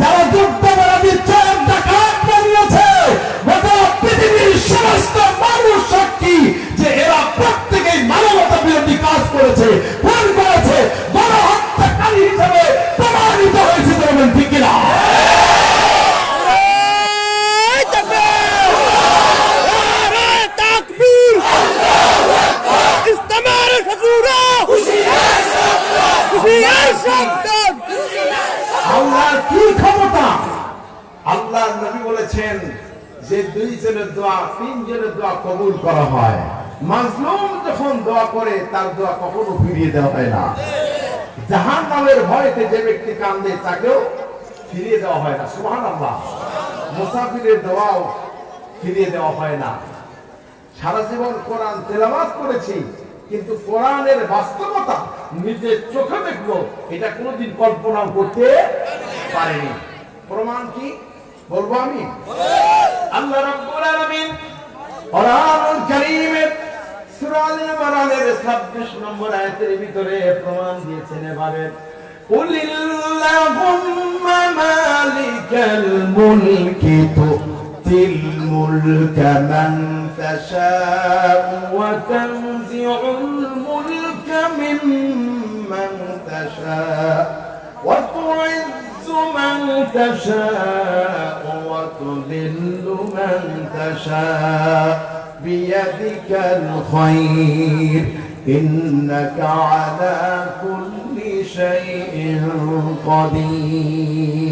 যারা যুদ্ধপরাধী চোর ডাকাত বানিয়েছে, গোটা পৃথিবীর সমস্ত মানুষ সাক্ষী যে এরা প্রত্যেকেই মানবতা বিরোধী কাজ করেছে, খুন করেছে, গণহত্যাকারী হিসেবে প্রমাণিত হয়েছে। বলবেন ঠিক কিনা? আল্লাহর কি ক্ষমতা! আল্লাহর নবী বলেছেন যে 2 জনের দোয়া 3 জনের দোয়া কবুল করা হয়। মাজলুম যখন দোয়া করে তার দোয়া কখনো ফিরিয়ে দেওয়া হয় না। জাহান্নামের ভয়তে যে ব্যক্তি কাঁদে তাকেও ফিরিয়ে দেওয়া হয় না। সুবহানাল্লাহ। মুসাফিরের দোয়াও ফিরিয়ে দেওয়া হয় না। সারা জীবন কোরআন তেলাওয়াত করেছি, কিন্তু কোরআনের বাস্তবতা নিজের চোখে দেখবো এটা কোনোদিন কল্পনা করতে পারেনি। প্রমাণ কি বলবো আমি? আল্লাহ রাব্বুল আলামিন কোরআনুল কারীমের সূরা আল ইমরানের 26 নম্বর আয়াতের ভিতরে প্রমাণ দিয়েছেন এভাবে, কুলিল্লাহুম্মা মালিকাল মুলকি তুতিল মুলকা মান তাশাউ ওয়া তানজিউল মুলকা মিম্মান তাশাউ ওয়া তুইজ্জু মান তাশাউ ওয়া তুযিল্লু মান তাশাউ বিয়াদিকাল খায়র ইন্নাকা আলা কুল্লি শাইইন কাদির।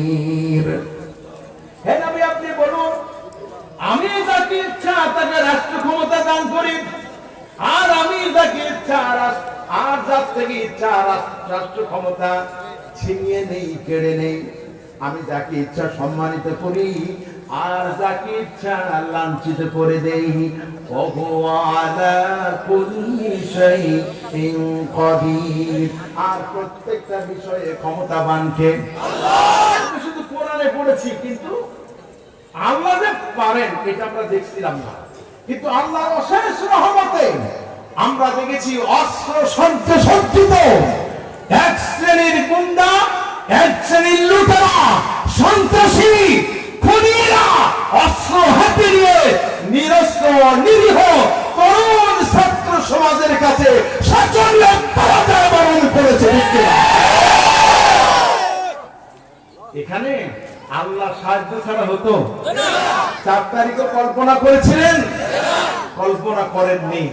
হে নবী, আপনি বলুন, আমি যাকে ইচ্ছা তাকে রাষ্ট্র ক্ষমতা দান করি, আর আমি যাকে ইচ্ছা আর যার থেকে ইচ্ছা রাষ্ট্র ক্ষমতা ছিনিয়ে নেই, কেড়ে নেই। আমি যাকে ইচ্ছা সম্মানিত করি, আর যাকে ইচ্ছা লাঞ্ছিত করে দেই। আর প্রত্যেকটা বিষয়ে ক্ষমতাবানকে আল্লাহ। শুধু কোরআনে পড়েছি, কিন্তু আল্লাহ যে পারেন এটা আমরা দেখছিলাম না। কিন্তু আল্লাহর অশেষ রহমতে আমরা দেখেছি অস্ত্র সজ্জিত এক শ্রেণীর গুন্ডা, এক শ্রেণীর লুটেরা, সন্ত্রাসী, খুনিরা অস্ত্র হাতে নিয়ে নিরস্ত্র নিরীহ তরুণ ছাত্র সমাজের কাছে সাচল্য পরাজয় বরণ করেছে। এখানে আল্লাহ সাহায্য ছাড়া হতো? 4 তারিখও কল্পনা করেছিলেন? কল্পনা করেননি।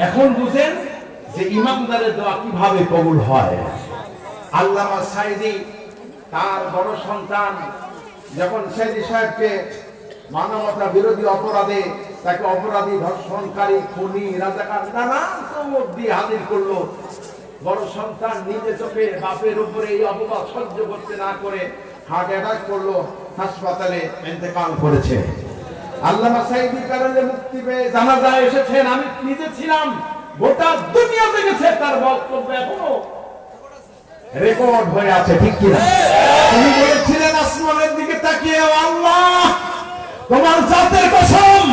এখন বুঝেন যে ইমানদারের দোয়া কিভাবে কবুল হয়। আল্লামা সাইদি তার বড় সন্তান যখন সাইদি সাহেবকে মানবতা বিরোধী অপরাধে তাকে অপরাধী, ধর্ষণকারী, খুনি, রাজাকার নানান চমক দিয়ে হাজির করলো, বড় সন্তান নিজে চোখে বাপের উপরে এই অপবাদ সহ্য করতে না করে হার্ট অ্যাটাক করলো, হাসপাতালে ইন্তেকাল করেছে। আল্লামা সাইদির কারণে মুক্তি পেয়ে জানাজায় এসেছেন। আমি নিজে ছিলাম, গোটা দুনিয়া দেখেছে, তার বক্তব্য এখনো রেকর্ড হয়ে আছে। ঠিক কিনা? তিনি বলেছিলেন আসমানের দিকে তাকিয়ে, আল্লাহ তোমার জাতের কসম,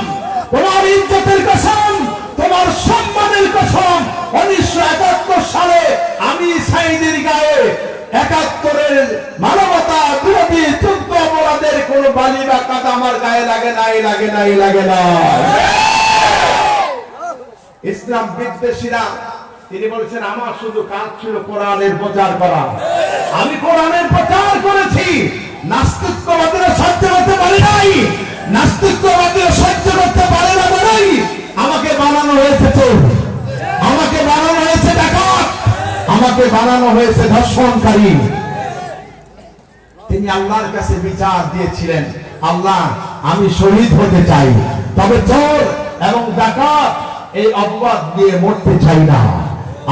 তোমার ইজ্জতের কসম, তোমার সম্মানের কসম, 1971 সালে আমি সাইদির গায়ে 71-এর মানবতা বিরোধী যুদ্ধ অপরাধের কোন বালি বা কাদা আমার গায়ে লাগে না। ইসলাম বিদ্বেষীরা তিনি বলেছেন আমার শুধু কাজ ছিল কোরআনের প্রচার করা। আমি কোরআনের প্রচার করেছি। নাস্তিকবাদীরা সহ্য করতে পারে নাই, নাস্তিকবাদীরা সহ্য করতে পারে না বলেই আমাকে বানানো হয়েছে চোর, আমাকে বানানো হয়েছে ডাকাত, আমাকে বানানো হয়েছে ধর্ষণকারী। তিনি আল্লাহর কাছে বিচার দিয়েছিলেন, আল্লাহ আমি শহীদ হতে চাই, তবে চোর এবং ডাকাত এই অপবাদ দিয়ে মরতে চাই না,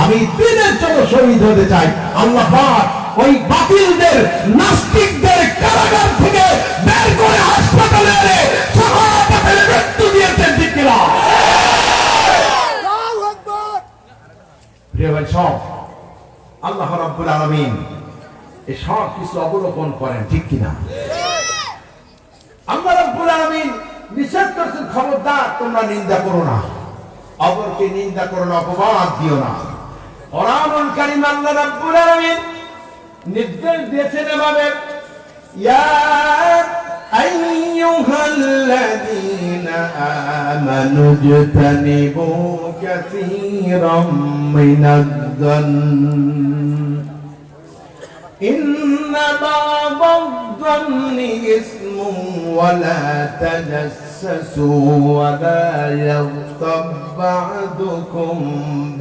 আমি দিনের জন্য শহীদ হতে চাই। আল্লাহ পাক ওই বাতিলদের, নাস্তিকদের কারাগার থেকে বের করে হাসপাতালে এনে শাহাদাতের মৃত্যু দিয়েছেন। ঠিক কিনা? প্রিয় ভাই, সব আল্লাহ রাব্বুল আলামিন এই সব কিছু অবলোকন করেন, ঠিক কিনা? আল্লাহ রাব্বুল আলামিন নিষেধ করেছেন, খবরদার তোমরা নিন্দা করো না, অপরকে নিন্দা করো না, অপবাদ দিও না। কোরআনুল কারীম আল্লাহ রাব্বুল আলামিন নির্দেশ দিয়েছেন এভাবে, ইয়া আইয়ুহাল্লাযীনা আমানু ইজতানিবু কাসীরাম মিনাজ-যন্ন ইন্না বা'দায-যন্নি ইসমুন ওয়া লা তাজাসসাসু ওয়া লা ইয়াগতাব বা'দুকুম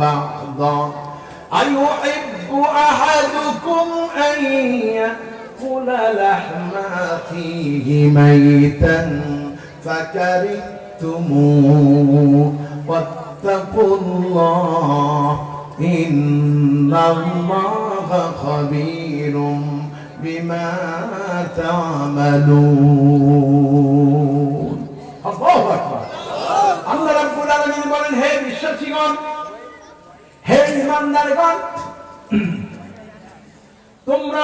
বা'দা আইয়ুহিব্বু আহাদুকুম আন ইয়াকুলা লাহমা আখিহি মাইতান ফাকারিহতুমুহু ওয়াত্তাকুল্লাহ ইন্নাল্লাহা খাবীরুম বিমা তা'মালুন। আল্লাহু আকবার। আল্লাহ রাব্বুল আলামিন বলেন, হে বিশ্বাসীগণ, হে ঈমানদারগণ, তোমরা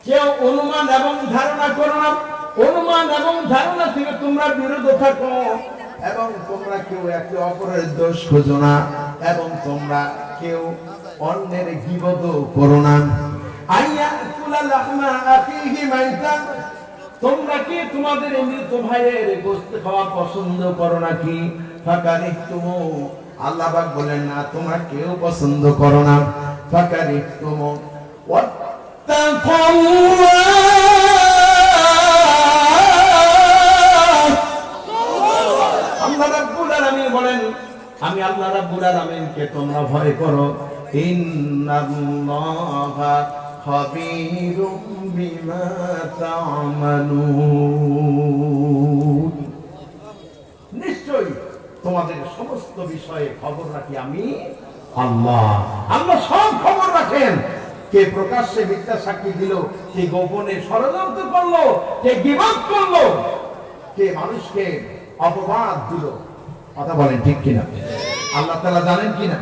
কেউ অনুমান এবং ধারণা করো না, অনুমান এবং ধারণা থেকে তোমরা বিরত থাকো, এবং তোমরা কেউ একে অপরের দোষ খোঁজো না, এবং তোমরা কেউ অন্যের গীবত করো না। আইয়াকুলা লাহমা আখিহি মাইতান, তোমরা কি তোমাদের মৃত ভাইয়ের গোশত খাওয়া পছন্দ করো নাকি? ফাকারিহতুমু, আল্লাহ পাক বলেন না, তোমরা কেউ পছন্দ করো না। ফাকারিহতুমু ওয়াত্তাকুল্লাহ, আল্লাহ রাব্বুল আলামিন বলেন, আমি আল্লাহ রাব্বুল আলামিনকে তোমরা ভয় করো। ইন্নাল্লাহা খাবীরুম বিমা তা'মালুন, নিশ্চয়ই তোমাদের সমস্ত বিষয়ে খবর রাখি আমি আল্লাহ। আল্লাহ সব খবর রাখেন। কে প্রকাশ্যে মিথ্যা সাক্ষী দিল, কে গোপনে ষড়যন্ত্র করলো, কে গীবত করলো, কে মানুষকে অপবাদ দিল, কথা বলেন ঠিক কিনা? আল্লাহ তাআলা জানেন কিনা?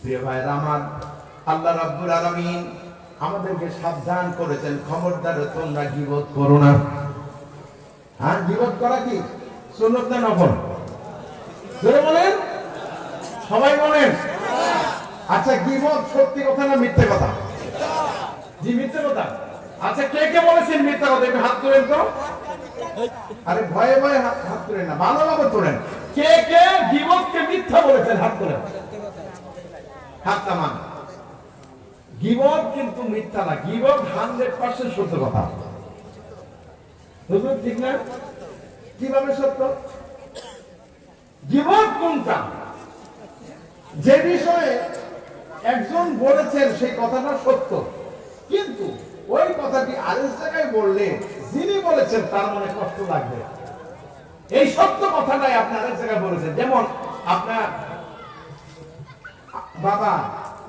প্রিয় ভাইরা আমার, আল্লাহ রাব্বুল আলামিন আমাদেরকে সাবধান করেছেন, খবরদার তোমরা গীবত করো না। হ্যাঁ, গীবত করা কি সুন্নাত না নফল? জোরে বলেন, সবাই বলেন। আচ্ছা, গীবত সত্যি কথা না মিথ্যে কথা? জি, মিথ্যে কথা। আচ্ছা, কে কে বলেছেন মিথ্যা কথা? একটু হাত তোলেন তো। আরে ভয়ে ভয়ে হাত তোলেন না, ভালোভাবে তোলেন। কে কে গীবতকে মিথ্যা বলেছেন? হাত তোলেন, হাত নামান। গীবত কিন্তু মিথ্যা না, গীবত 100% সত্য কথা। হুজুর ঠিক না? কিভাবে সত্য? গীবত কোনটা? যে বিষয়ে একজন বলেছেন সেই কথাটা সত্য, কিন্তু ওই কথাটি আরেক জায়গায় বললে যিনি বলেছেন তার মনে কষ্ট লাগবে। এই সত্য কথাটাই আপনি আরেক জায়গায় বলেছেন। যেমন আপনার বাবা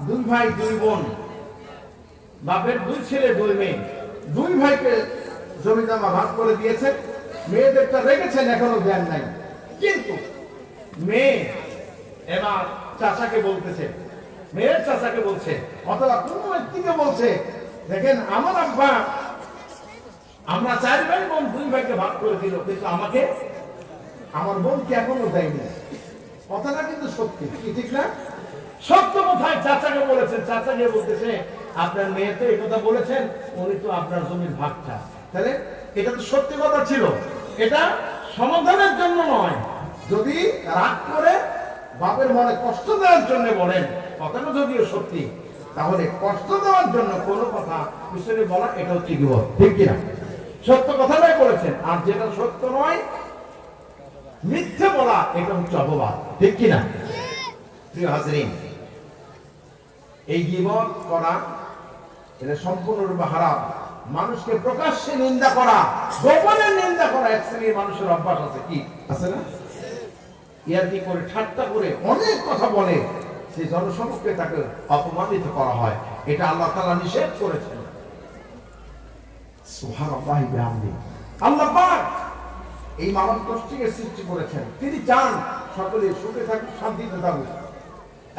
2 ভাই 2 বোন, বাপের 2 ছেলে 2 মেয়ে, 2 ভাইকে জমি জমা ভাগ করে দিয়েছেন, মেয়েদেরটা রেখেছেন, এখনো জ্ঞান নাই। কিন্তু মেয়ে এবার চাচাকে বলতেছে, মেয়ের চাচাকে বলছে, অথবা কোন ব্যক্তিকে বলছে, দেখেন আমার আব্বা, আমরা 4 ভাই বোন 2 ভাইকে ভাগ করে দিল, কিন্তু আমাকে, আমার বোনকে এখনো দেয়নি। কথাটা কিন্তু সত্যি, কি ঠিক না? সত্য কথায় চাচাকে বলেছেন, চাচাকে বলতেছে, আপনার মেয়ে তো এই কথা বলেছেন, উনি তো আপনার জমির ভাগ চান। তাহলে এটা তো সত্যি কথা ছিল, এটা সমাধানের জন্য নয়। যদি রাগ করে বাপের মনে কষ্ট দেওয়ার জন্য বলেন, কথাটা যদিও সত্যি, তাহলে কষ্ট দেওয়ার জন্য কোনো কথা পিছনে বলা, এটা হচ্ছে গীবত, ঠিক কিনা? সত্য কথাটাই বলেছেন, আর যেটা সত্য নয়, মিথ্যে বলা, এটা হচ্ছে অপবাদ, ঠিক কিনা? প্রিয় হাজরিন, এই গীবত করা এটা সম্পূর্ণরূপে হারাম। মানুষকে প্রকাশ্যে নিন্দা করা, গোপনে নিন্দা করা এক শ্রেণীর মানুষের অভ্যাস আছে, কি আছে না? ইয়ার্কি করে, ঠাট্টা করে অনেক কথা বলে, সেই জনসমক্ষে তাকে অপমানিত করা হয়। এটা আল্লাহ তাআলা নিষেধ করেছেন। সুবহানাল্লাহি বিহামদিহি। আল্লাহ পাক এই মানব গোষ্ঠীকে সৃষ্টি করেছেন। তিনি চান সকলে সুখে থাকুক, শান্তিতে থাকুক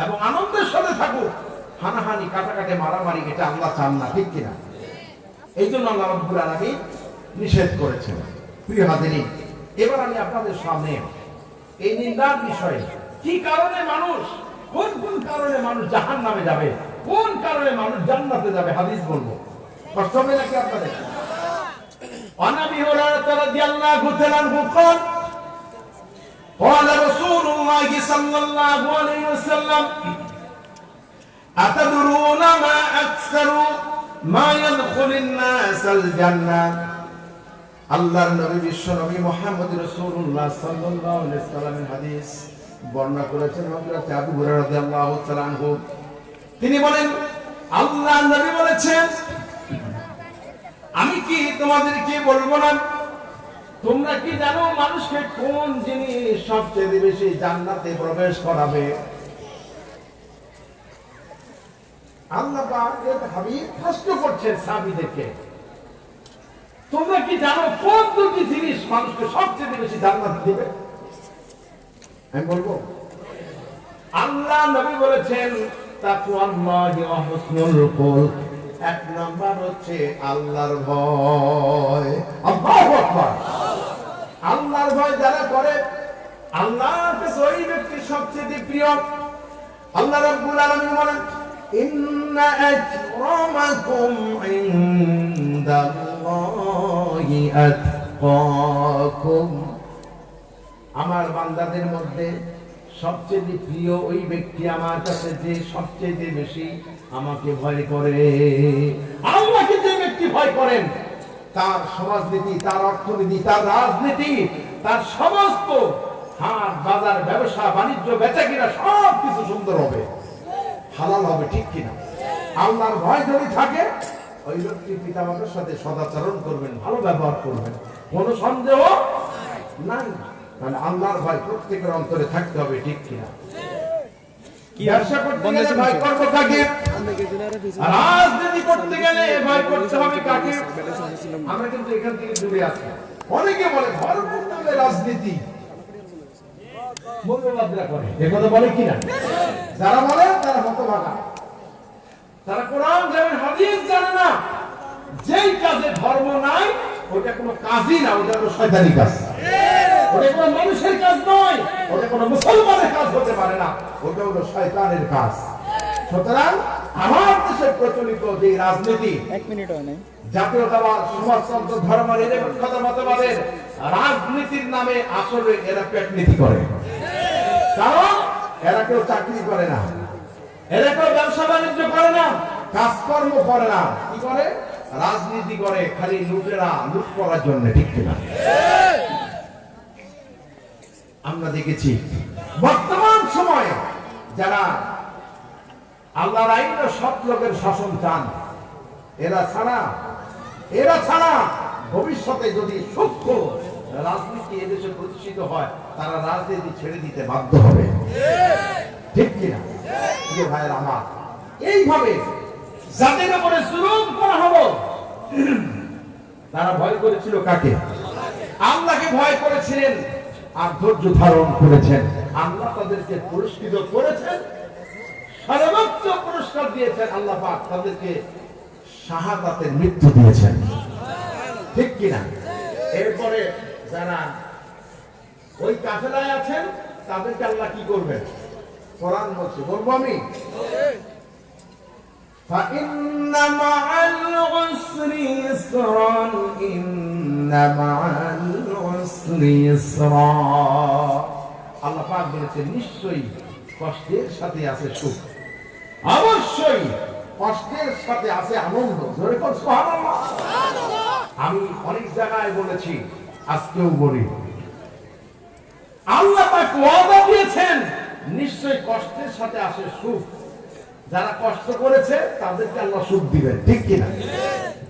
এবং আনন্দের সাথে থাকুক। হানাহানি, কাটাকাটি, মারামারি এটা আল্লাহ চান না, ঠিক কিনা? এই জন্য আল্লাহ রাব্বুল আলামিন নিষেধ করেছেন। প্রিয় হাজিরিন, এবার আমি আপনাদের সামনে এই নিন্দার বিষয়ে, কি কারণে মানুষ, কোন কোন কারণে মানুষ জাহান্নামে যাবে, কোন কারণে মানুষ জান্নাতে যাবে, হাদিস বলবো। কষ্ট হবে নাকি আপনাদের? عن ابي هريره رضي الله تعالى عنه قال قال رسول الله صلى الله عليه وسلم أتدرون ما أكثر ما يدخل الناس الجنة আল্লাহর নবী বিশ্ব নবী মুহাম্মদ রাসূলুল্লাহ সাল্লাল্লাহু আলাইহি ওয়াসাল্লামের হাদিস বর্ণনা করেছেন হযরত আবু হুরায়রা রাদিয়াল্লাহু তাআলা আনহু। তিনি বলেন, আল্লাহর নবী বলেছেন, আমি কি তোমাদেরকে বলবো না, তোমরা কি জানো মানুষকে কোন জিনিস সবচেয়ে বেশি জান্নাতে প্রবেশ করাবে? আল্লাহ পাক হাবিব প্রশ্ন করছেন সাহাবীদেরকে, তোমরা কি জানো কোন দুটি জিনিস মানুষকে সবচেয়ে বেশি জান্নাত দিবে? আমি বলবো, আল্লাহ নবী বলেছেন তাকওয়াল্লাহি ওয়া হুসনুল খুলক। এক নাম্বার হচ্ছে আল্লাহর ভয়। আল্লাহু আকবার। আল্লাহর ভয় যারা করে, আল্লাহর কাছে ওই ব্যক্তি সবচেয়ে প্রিয়। আল্লাহ রাব্বুল আলামিন বলেন, ইন্না আকরামাকুম ইনদাল্লাহি আতকাকুম। আমার বান্দাদের মধ্যে সবচেয়ে প্রিয় ওই ব্যক্তি আমার কাছে যে সবচেয়ে বেশি আমাকে ভয় করে। আল্লাহকে যে ব্যক্তি ভয় করেন, তার সমাজনীতি, তার অর্থনীতি, তার রাজনীতি, তার সমস্ত হাট বাজার, ব্যবসা বাণিজ্য, বেচাকেনা সবকিছু সুন্দর হবে, হালাল হবে, ঠিক কিনা? আল্লাহর ভয় যদি থাকে, ওই ব্যক্তি পিতামাতার সাথে সদাচরণ করবেন, ভালো ব্যবহার করবেন, কোনো সন্দেহ নাই। মানে আল্লাহর ভয় প্রত্যেকের অন্তরে থাকতে হবে, ঠিক কিনা? ব্যবসা করতে গেলে ভয় করব কাকে? রাজনীতি করতে গেলে ভয় করতে হবে কাকে? আমরা কিন্তু এখান থেকে দূরে আছি। অনেকে বলে ধর্ম করতে গেলে রাজনীতি, মৌলবাদীরা করে, এ কথা বলে কিনা? যারা বলে তারা হতভাগা, তারা কোরআন জানে, হাদিস জানে না। যেই কাজে ধর্ম নাই ওটা কোনো কাজই না, ওটা হলো শয়তানি কাজ। ওটা কোনো মানুষের কাজ নয়, ওটা কোনো মুসলমানের কাজ হতে পারে না, ওটা হলো শয়তানের কাজ। সুতরাং আমার দেশে প্রচলিত যে রাজনীতি, জাতীয়তাবাদ, সমাজতন্ত্র, ধর্ম নিরপেক্ষতা মতবাদের রাজনীতির নামে আসলে এরা পেটনীতি করে। কারণ এরা কেউ চাকরি করে না, এরা কেউ ব্যবসা বাণিজ্য করে না, কাজকর্ম করে না, কি করে? রাজনীতি করে, খালি লুটেরা লুট করার জন্য, ঠিক কিনা? আমরা দেখেছি বর্তমান সময়ে যারা আল্লাহর আইন ও সৎ লোকের শাসন চান, এরা ছাড়া ভবিষ্যতে যদি সূক্ষ্ম রাজনীতি এদেশে প্রতিষ্ঠিত হয়, তারা রাজনীতি ছেড়ে দিতে বাধ্য হবে, ঠিক কিনা? ভাইয়ের আমার, এইভাবে যাদের উপরে জুলুম করা হলো, তারা ভয় করেছিল কাকে? আল্লাহকে ভয় করেছিলেন আর ধৈর্য ধারণ করেছেন। আল্লাহ তাদেরকে পুরস্কৃত করেছেন, সর্বোচ্চ পুরস্কার দিয়েছেন। আল্লাহ পাক তাদেরকে শাহাদাতের মৃত্যু দিয়েছেন, ঠিক কিনা? এরপরে যারা ওই কাফেলায় আছেন, তাদেরকে আল্লাহ কি করবেন? কোরআন বলছে, বলবো আমি, فَإِنَّ مَعَ الْعُسْرِ يُسْرًا إِنَّ مَعَ الْعُسْرِ يُسْرًا। আল্লাহ পাক বলেছেন, নিশ্চয়ই কষ্টের সাথে আছে সুখ, অবশ্যই কষ্টের সাথে আছে আনন্দ। জোরে বল সুবহানাল্লাহ। আমি অনেক জায়গায় বলেছি, আজকেও বলি, আল্লাহ পাক ওয়াদা দিয়েছেন নিশ্চয়ই কষ্টের সাথে আছে সুখ। যারা কষ্ট করেছে তাদেরকে আল্লাহ সুখ দিবেন, ঠিক কিনা?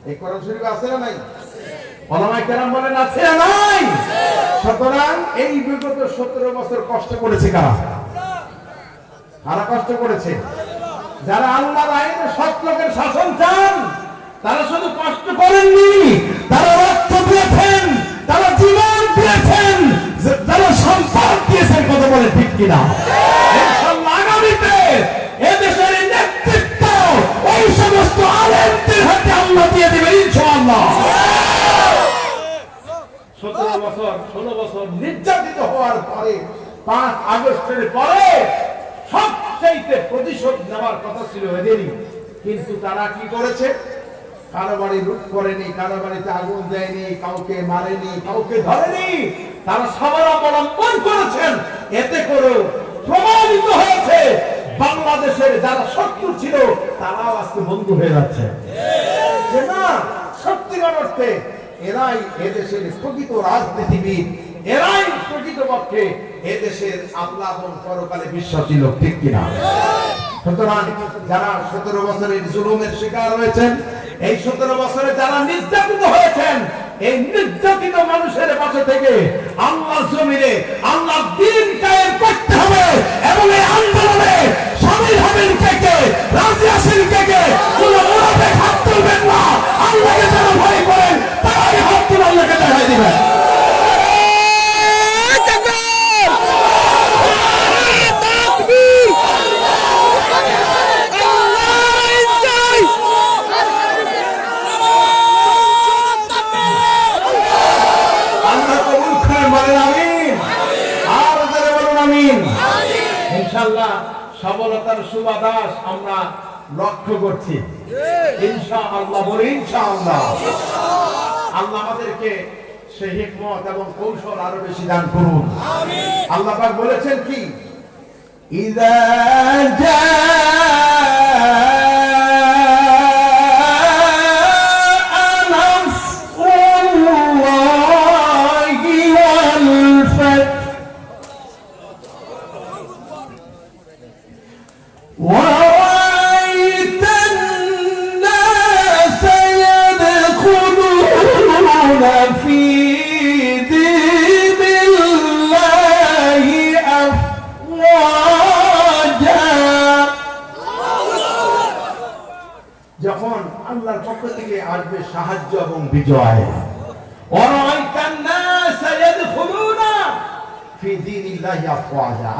এই কোরআন শরীফে আছে না নাই? ওলামায়ে কেরাম বলেন আছে না নাই? সুতরাং এই বিগত 17 বছর কষ্ট করেছে কারা? কারা কষ্ট করেছে? যারা আল্লাহর আইন সৎ লোকের শাসন চান, তারা শুধু কষ্ট করেননি, তারা রক্ত দিয়েছেন, তারা জীবন দিয়েছেন। হওয়ার পরে 5 আগস্টের পরে সবচেয়ে প্রতিশোধ নেওয়ার কথা ছিল এদেরই, কিন্তু তারা কি করেছে? কারো বাড়ি লুট করেনি, কারো বাড়িতে আগুন দেয়নি, কাউকে মারেনি, কাউকে ধরেনি। তারা সবার অবলম্বন করেছেন। এতে করে প্রমাণিত হয়েছে বাংলাদেশের যারা শত্রু ছিল তারাও আজকে বন্ধু হয়ে যাচ্ছে। যে না, সত্যিকার অর্থে এরাই এদেশের প্রকৃত রাজনীতিবিদ, এরাই প্রকৃতপক্ষে এদেশের আল্লাহ এবং পরকালে বিশ্বাসী লোক, ঠিক কিনা? সুতরাং যারা 17 বছরের জুলুমের শিকার হয়েছেন, এই 17 বছরে যারা নির্যাতিত হয়েছেন, এই নির্যাতিত মানুষের পাশে থেকে আল্লাহ জমিনে আল্লাহ দ্বীন কায়েম করতে হবে এবং এই আন্দোলনে শামিল হবেন কে? রাজি আছেন কে? কোনো মুনাফিক হাত তুলবেন না। আল্লাহকে যারা ভয় করেন তারাই হাত তুলে আল্লাহকে দেখাই দিবেন। ইনশাআল্লাহ সফলতার সুবাতাস আমরা লক্ষ্য করছি। ইনশাআল্লাহ বলি ইনশাআল্লাহ। আল্লাহ আমাদেরকে সেই হিকমত এবং কৌশল আরো বেশি দান করুন। আল্লাহ পাক বলেছেন কি, ইযা যখন আল্লাহর পক্ষ থেকে আসবে সাহায্য এবং বিজয়,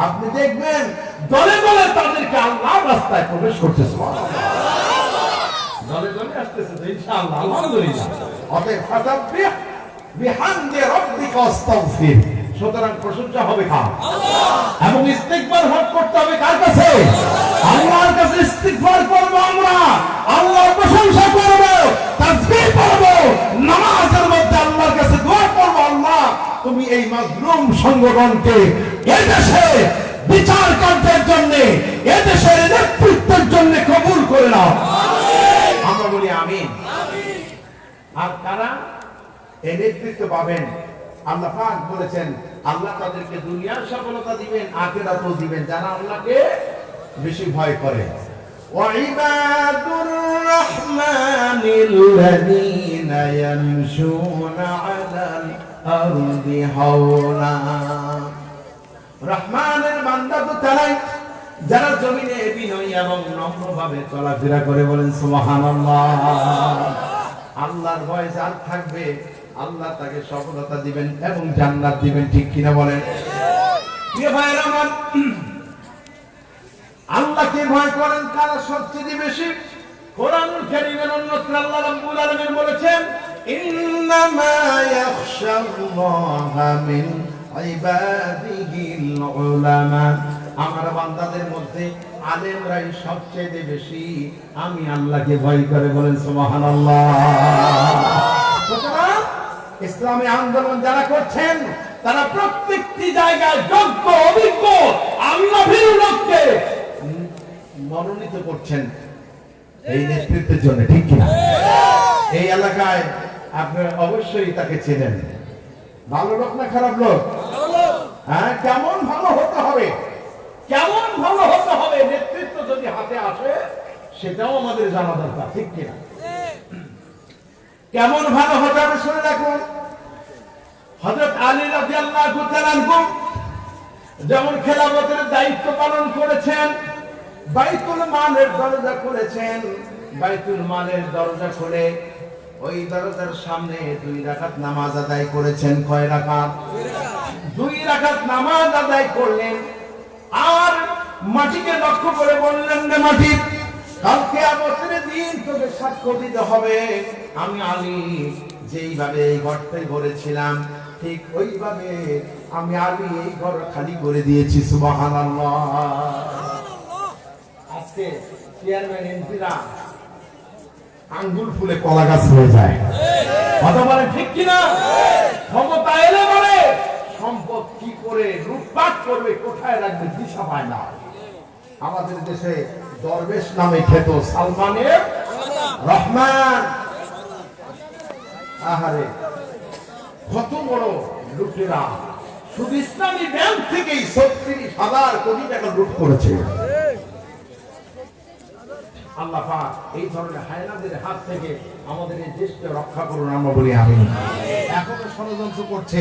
আপনি দেখবেন দলে দলে তাদেরকে আল্লাহর রাস্তায় প্রবেশ করতেছে, দলে দলে আসতেছে ইনশাআল্লাহ। আলহামদুলিল্লাহ। অতএব ফাসাব্বিহ বিহামদি রাব্বিকা ওয়াস্তাগফির। সুতরাং প্রশংসা হবে কার? এবং ইস্তিগফার করতে হবে কার কাছে? আল্লাহর কাছে ইস্তিগফার করব আমরা, আল্লাহর প্রশংসা করব, তাসবিহ করব, নামাজের মধ্যে আল্লাহর কাছে দোয়া করব, আল্লাহ তুমি এই মাজলুম সংগঠনকে এদেশে বিচার কার্যের জন্য, এদেশের নেতৃত্বের জন্য কবুল করে নাও। আমরা বলি আমিন। আর কারা এই নেতৃত্ব পাবেন? আল্লাহ পাক বলেছেন আল্লাহ তাদেরকে দুনিয়ার সফলতা দিবেন, আখিরাতেও দিবেন যারা আল্লাহকে বেশি ভয় করে। ওয়াইবাদুর রাহমানিল্লাযীনা ইয়ামশুনা আলাল আরদি হাওলা। রহমানের বান্দা তো তারাই যারা জমিনে বিনয়ী এবং নম্রভাবে চলাফেরা করে, বলেন সুবহানাল্লাহ। আল্লাহর ভয় যার থাকবে আল্লাহ তাকে সফলতা দিবেন এবং জান্নাত দিবেন, ঠিক কিনা বলেন? প্রিয় ভাইরা আমার, আল্লাহকে ভয় করেন কারা সবচেয়ে বেশি? কোরআনুল কারীমের অন্যত্র আল্লাহ রাব্বুল আলামিন বলেছেন, ইন্নামা ইয়াখশাল্লাহা মিন ইবাদিহিল উলামা। আমার বান্দাদের মধ্যে আলেমরাই সবচেয়ে বেশি আমি আল্লাহকে ভয় করে, বলেন সুবহানাল্লাহ। সুতরাং ইসলামী আন্দোলন যারা করছেন তারা প্রত্যেকটি জায়গায় যোগ্য অভিজ্ঞ আল্লাহভীরু লোককে মনোনীত করছেন এই নেতৃত্বের জন্য, ঠিক কিনা? এই এলাকায় আপনি অবশ্যই তাকে চেনেন। ভালো লোক না খারাপ লোক? হ্যাঁ, কেমন ভালো হতে হবে, কেমন ভালো হতে হবে নেতৃত্ব যদি হাতে আসে সেটাও আমাদের জানা দরকার, ঠিক কিনা? কেমন ভালো হতে হবে শুনে রাখুন। হযরত আলী রাদিয়াল্লাহু তাআলা আনহু যেমন খেলাফতের দায়িত্ব পালন করেছেন, বাইতুল মালের দরজা খুলেছেন, বাইতুল মালের দরজা খুলে ওই দরজার সামনে 2 রাকাত নামাজ আদায় করেছেন। কয় রাকাত? 2 রাকাত নামাজ আদায় করলেন। আর মাটিকে লক্ষ্য করে বললেন, রে মাটি, কালকে কিয়ামতের দিন তোকে সাক্ষ্য দিতে হবে আমি আলী যেইভাবে এই গর্তে ভরেছিলাম ঠিক ওইভাবে আমি এই ঘর খালি করে দিয়েছি। সুবহানাল্লাহ। আজকে চেয়ারম্যান এমপিরা আঙ্গুল ফুলে কলা গাছ হয়ে যায়, কথা বলে ঠিক কিনা? ক্ষমতা এলে বলে সম্পদ কি করে লুটপাট করবে, কোথায় রাখবে দিশা পায় না। আমাদের দেশে দরবেশ নামে খ্যাত সালমানের রহমান, আহারে কত বড় লুটেরা, শুধু ইসলামী ব্যাংক থেকেই ৩৬,০০০ কোটি টাকা লুট করেছে। আল্লাহ পাক এই ধরনের হায়নাদের হাত থেকে আমাদের এই দেশকে রক্ষা করুন, আমরা বলি আমিন। এখনো ষড়যন্ত্র করছে,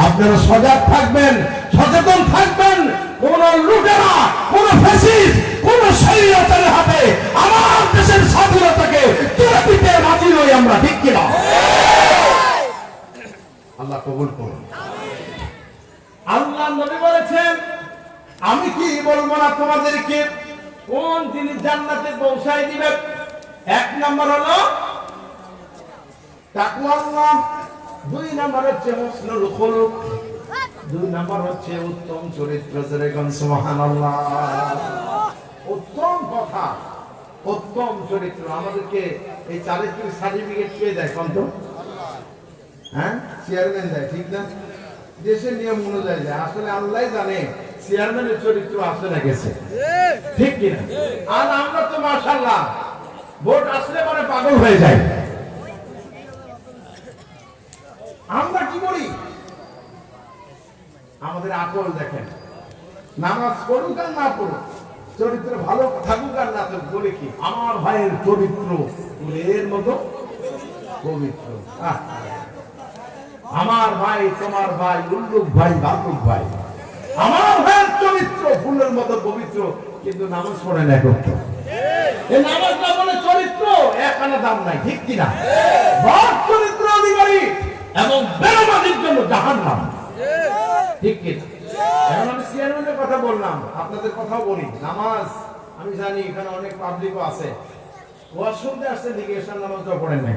আপনারা সজাগ থাকবেন, সচেতন থাকবেন। কোন লুটেরা, কোন ফ্যাসিস্ট, কোন শয়তানের হাতে আমার দেশের স্বাধীনতাকে তুলে দিতে রাজি নই আমরা, ঠিক কিনা? আল্লাহ কবুল করুন। আল্লাহ নবী বলেছেন, আমি কি বলবো না তোমাদেরকে কোন জিনিস জান্নাতে পৌঁছায় দিবে? এক নম্বর হলো তাকওয়া আল্লাহ, দুই নম্বর হচ্ছে হুসনুল খুলুক, দুই নম্বর হচ্ছে উত্তম চরিত্র। সুবহানাল্লাহ। উত্তম কথা, উত্তম চরিত্র। আমাদেরকে এই চারিত্রিক সার্টিফিকেট কে দেয় কোন তো? হ্যাঁ, চেয়ারম্যান দেয়, ঠিক না? দেশের নিয়ম অনুযায়ী দেয়। আসলে আল্লাহ জানে চেয়ারম্যানের চরিত্র আছে না গেছে, ঠিক কিনা? আর আমরা তো মাশাআল্লাহ ভোট আসলে পরে পাগল হয়ে যায়। আমরা কি করি? আমাদের আকল দেখেন, নামাজ পড়ুক আর না পড়ুক, চরিত্র ভালো থাকুক আর না থাকুক, বলে কি আমার ভাইয়ের চরিত্র ফুলের মতো পবিত্র। আমার ভাই, তোমার ভাই, উল্লুক ভাই, বালুক ভাই, আমার ভাইয়ের চরিত্র ফুলের মতো পবিত্র, কিন্তু নামাজ পড়ে না করতো। এই নামাজ না বলে চরিত্র এক আনা দাম নাই, ঠিক কিনা? বড় চরিত্র অধিকারী এবং বেনামাজির জন্য জাহান্নাম, ঠিক কিনা? এখন আমি চেয়ারম্যানের কথা বললাম, আপনাদের কথাও বলি। নামাজ আমি জানি এখানে অনেক পাবলিকও আছে, ওয়াজ শুনতে আসছে, দিকে এসার নামাজটা পড়েন নাই,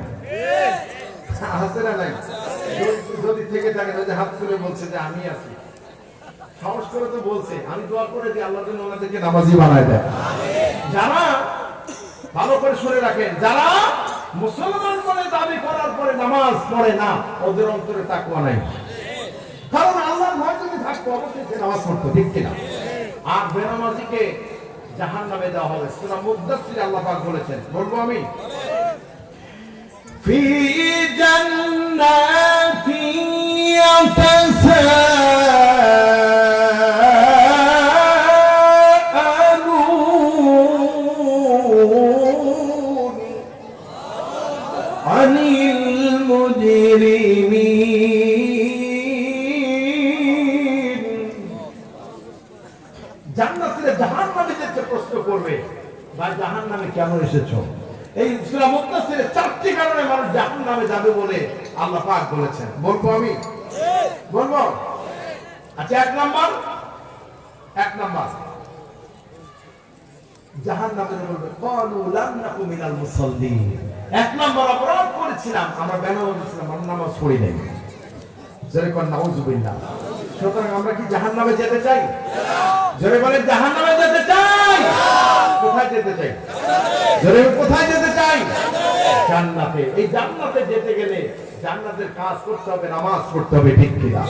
আছে না নাই? যদি থেকে থাকে হাত তুলে বলছে যে আমি আছি, সাহস করে তো বলছে। আমি দোয়া করে দিই আল্লাহ যেন ওনাদেরকে নামাজি বানায় দেয়। যারা ভালো করে শুনে রাখেন, যারা মুসলমান বলে দাবি করার পরে নামাজ পড়ে না, ওদের অন্তরে তাকওয়া নাই। কারণ আল্লাহর ভয় যদি থাকতো অবশ্যই সে নামাজ পড়তো, ঠিক কিনা? আর বেনামাজিকে জাহান্নামে দেওয়া হবে। সূরা মুদ্দাসসির আল্লাহ পাক বলেছেন, বলবো আমি, ফি জান্নাতি ইয়াতাসাআলুন আনিল মুজরিমিন। জান্নাতীরা জাহান্নামীদেরকে প্রশ্ন করবে, ভাই জাহান্নামে কেন এসেছো? এই সূরা মুদ্দাসসিরে 4টি কারণে মানুষ জাহান্নামে যাবে বলে আল্লাহ পাক বলেছেন। বলবো আমি, বলবো? আচ্ছা, এক নাম্বার জাহান্নামে বলবে ক্বালু লাম নাকু মিনাল মুসাল্লিন। এক নাম্বার অপরাধ করেছিলাম, আমরা বেনামাজি ছিলাম, আমরা নামাজ পড়ি নাই। জোরে কোন নাউযুবিল্লাহ। সুতরাং আমরা কি জাহান্নামে যেতে চাই? জোরে বলেন, জাহান্নামে যেতে চাই? কোথায় যেতে চাই? জোরে কোথায় যেতে চাই? জান্নাতে। এই জান্নাতে যেতে গেলে জান্নাতের কাজ করতে হবে, নামাজ পড়তে হবে, ঠিক কিনা?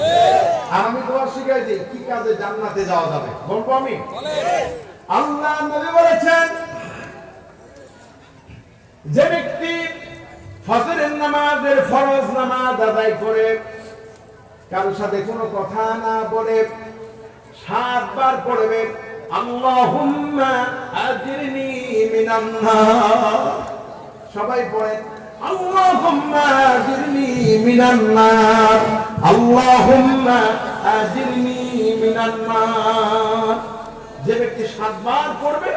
আর আমি দোয়া শিখাই দিই কি কাজে জান্নাতে যাওয়া যাবে, বলবো আমি? আল্লাহ নবী বলেছেন, যে ব্যক্তি ফজরের নামাজের ফরজ নামাজ আদায় করে কারোর সাথে কোনো কথা না বলে 7 বার পড়বে আল্লাহুম্মা আজরিনি মিনান নার। সবাই পড়েন, আল্লাহুম্মা আজরিনি মিনান নার, আল্লাহুম্মা আজরিনি মিনান নার। যে ব্যক্তি 7 বার পড়বে,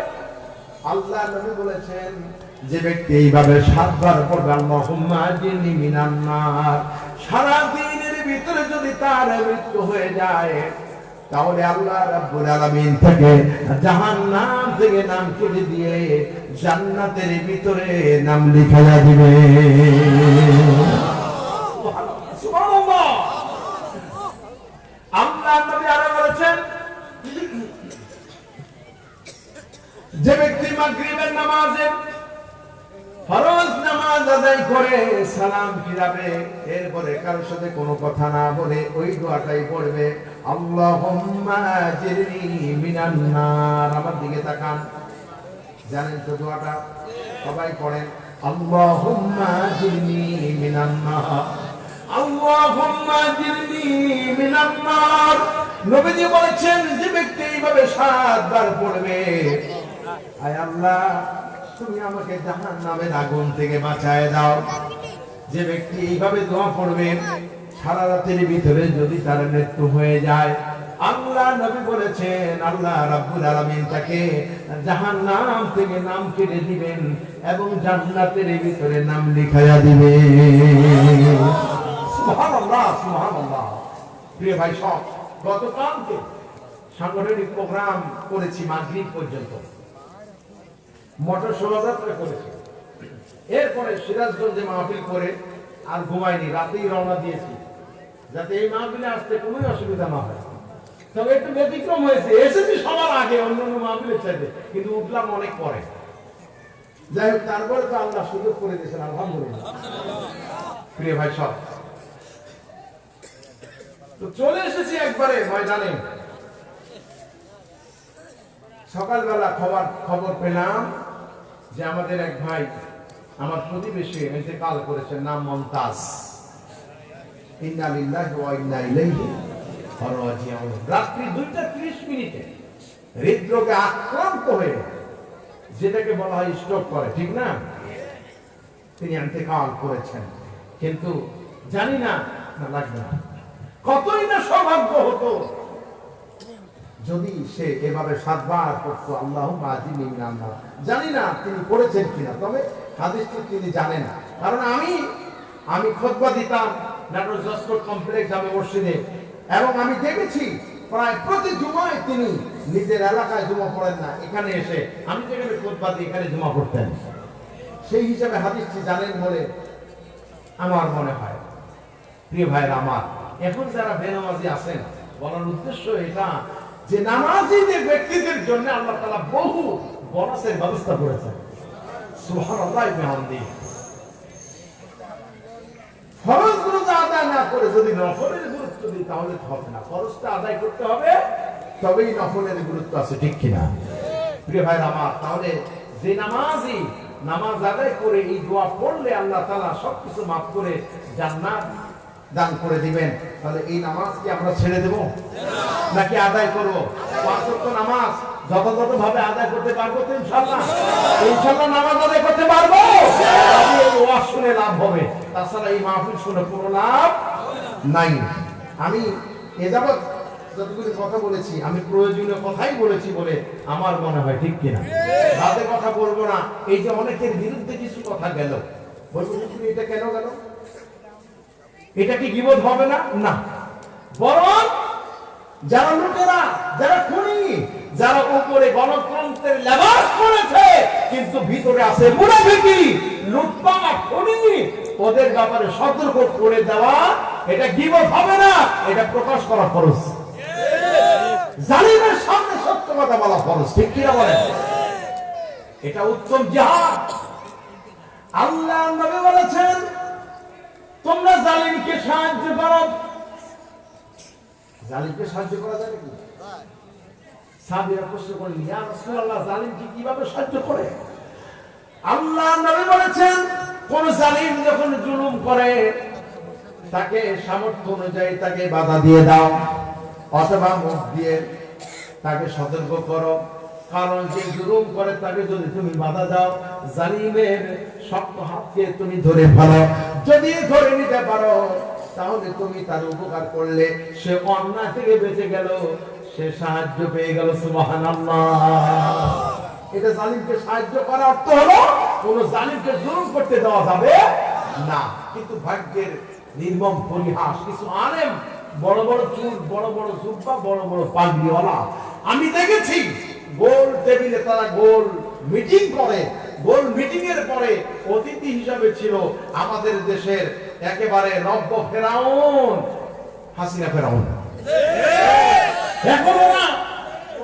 আল্লাহ নবী বলেছেন, যে ব্যক্তি এইভাবে 7 বার পড়বে আল্লাহুম্মা আজরিনি মিনান নার, সারা দিনের ভিতরে যদি তার মৃত্যু হয়ে যায়, তাহলে আল্লাহ রাব্বুল আলামিন থেকে জাহান্নাম থেকে নাম কেটে দিয়ে জান্নাতের ভিতরে নাম লিখাইয়া দিবে। সুবহানাল্লাহ। বলেছেন, যে ব্যক্তি মাগরিবের নামাজে ফরজ নামাজ আদায় করে সালাম ফিরাবে, এরপরে কারোর সাথে কোনো কথা না বলে ওই দোয়াটাই পড়বে, আল্লাহুম্মা আজিরনি মিনান নার। আমার দিকে তাকান, জানেন তো দোয়াটা? সবাই পড়েন, আল্লাহুম্মা আজিরনি মিনান নার, আল্লাহুম্মা আজিরনি মিনান নার। নবীজি বলেছেন, যে ব্যক্তি এইভাবে 7 বার পড়বে, আয় আল্লাহ তুমি আমাকে জাহান্নামের আগুন থেকে বাঁচায় দাও। যে ব্যক্তি এইভাবে দোয়া পড়বে, সারা রাতের ভিতরে যদি তার মৃত্যু হয়ে যায়, আল্লাহ নবী বলেছেন আল্লাহ রাব্বুল আলামিন তাকে জাহান্নাম থেকে নাম কেটে দিবেন এবং জান্নাতের ভিতরে নাম লিখায়া দিবেন। সুবহানাল্লাহ, সুবহানাল্লাহ। প্রিয় ভাই সব, গতকালকে সাংগঠনিক প্রোগ্রাম করেছি মাগরিব পর্যন্ত, মোটর শোভাযাত্রা করেছি, এরপরে সিরাজগঞ্জে মাহফিল করে আর ঘুমাইনি, রাতেই রওনা দিয়েছি যাতে এই মাহফিলে আসতে কোনো অসুবিধা না হয়। তবে একটু ব্যতিক্রম হয়েছে, এসেছি সবার আগে অন্যান্য মাহফিলের চাইতে, কিন্তু উঠলাম অনেক পরে। যাই হোক, তারপরে তো আল্লাহ সুযোগ করে দিয়েছেন, আলহামদুলিল্লাহ। প্রিয় ভাই সব, তো চলে এসেছি একবারে ময়দানে। সকালবেলা খবর পেলাম যে আমাদের এক ভাই, আমার প্রতিবেশী, ইন্তেকাল করেছেন, নাম মমতাজ। ইন্না লিল্লাহি ওয়া ইন্না ইলাইহি রাজিউন। রাত্রি 2:30 হৃদরোগে আক্রান্ত হয়ে, যেটাকে বলা হয় স্ট্রোক করে, ঠিক না, তিনি ইন্তেকাল করেছেন। কিন্তু জানি না, লাগবে না, কতই না সৌভাগ্য হতো যদি সে এভাবে 7 বার পড়তো আল্লাহুম্মা আজিরনি মিনান নার। জানি না তিনি পড়েছেন কিনা, তবে হাদিসটি তিনি জানেন, কারণ আমি খুতবা দিতাম নাটোর জসকোট কমপ্লেক্স জামে মসজিদে, এবং আমি দেখেছি প্রায় প্রতি জুমায় তিনি নিজের এলাকায় জুমা পড়েন না, এখানে এসে আমি যেখানে খুতবা দিই এখানে জুমা পড়তেন। সেই হিসাবে হাদিসটি জানেন বলে আমার মনে হয়। প্রিয় ভাইরা আমার, এখন যারা বেনামাজি আছেন, বলার উদ্দেশ্য এটা যে নামাজীদের ব্যক্তিদের জন্য আল্লাহ তাআলা বহু বোনাসের ব্যবস্থা করেছেন। সুবহানাল্লাহ বিহামদিহি। ফরজগুলো আদায় না করে যদি নফলের গুরুত্ব দিই তাহলে হবে না। ফরজটা আদায় করতে হবে, তবেই নফলের গুরুত্ব আছে, ঠিক কিনা? প্রিয় ভাইরা আমার, তাহলে যে নামাজি নামাজ আদায় করে এই দোয়া পড়লে আল্লাহ তাআলা সবকিছু মাফ করে জান্নাত দান করে দিবেন, তাহলে এই নামাজ কি আমরা ছেড়ে দেব নাকি আদায় করব? 5 ওয়াক্ত নামাজ যথাযথভাবে আদায় করতে পারবো তো ইনশাআল্লাহ? ইনশাআল্লাহ নামাজ আদায় করতে পারবো, এই ওয়াজ শুনে লাভ হবে, তাছাড়া এই মাহফিল শুনে কোনো লাভ নাই। আমি এ যাবত যতগুলো কথা বলেছি, আমি প্রয়োজনীয় কথাই বলেছি বলে আমার মনে হয়, ঠিক কিনা? বাজে কথা বলবো না। এই যে অনেকের বিরুদ্ধে কিছু কথা গেল, বলবো তুমি এটা কেন গেল, এটা কি গীবত হবে না? না, বরং যারা লোকেরা, যারা খুনি, যারা উপরে গণতন্ত্রের লেবাস পরেছে কিন্তু ভিতরে আছে মুনাফিকি, লুটপাট, খুনি, ওদের ব্যাপারে সতর্ক করে দেওয়া, এটা গীবত হবে না, এটা প্রকাশ করা ফরজ। জালিমের সামনে সত্য কথা বলা ফরজ, ঠিক কিনা বলেন? এটা উত্তম জিহাদ। আল্লাহ নবী বলেছেন তোমরা জালিমকে সাহায্য করো। জালিমকে সাহায্য করা যায় নাকি? সাহাবীরা প্রশ্ন করলেন, ইয়া রাসূলুল্লাহ, জালিমকে কিভাবে সাহায্য করে? আল্লাহ নবী বলেছেন কোন জালিম যখন জুলুম করে তাকে সামর্থ্য অনুযায়ী তাকে বাধা দিয়ে দাও, অথবা মুখ দিয়ে তাকে সতর্ক করো। কারণ যে জুলুম করে তাকে যদি তুমি বাধা দাও, জালিমের শক্ত হাতকে তুমি ধরে ফেলো, যদি ধরে নিতে পারো তাহলে তুমি তার উপকার করলে, সে অন্যায় থেকে বেঁচে গেল, সে সাহায্য পেয়ে গেল। সুবহানাল্লাহ। এটা জালিমকে সাহায্য করা অর্থ হলো কোন জালিমকে জুলুম করতে দেওয়া যাবে না। কিন্তু ভাগ্যের নির্মম পরিহাস, কিছু আলেম বড় বড় চুল, বড় বড় জুব্বা, বড় বড় পাগড়িওয়ালা আমি দেখেছি, গোল টেবিলে তারা গোল মিটিং করে। গোল মিটিং এর পরে অতিথি হিসাবে ছিল আমাদের দেশের একেবারে নব্য ফেরাউন হাসিনা ফেরাউন। এখন ওরা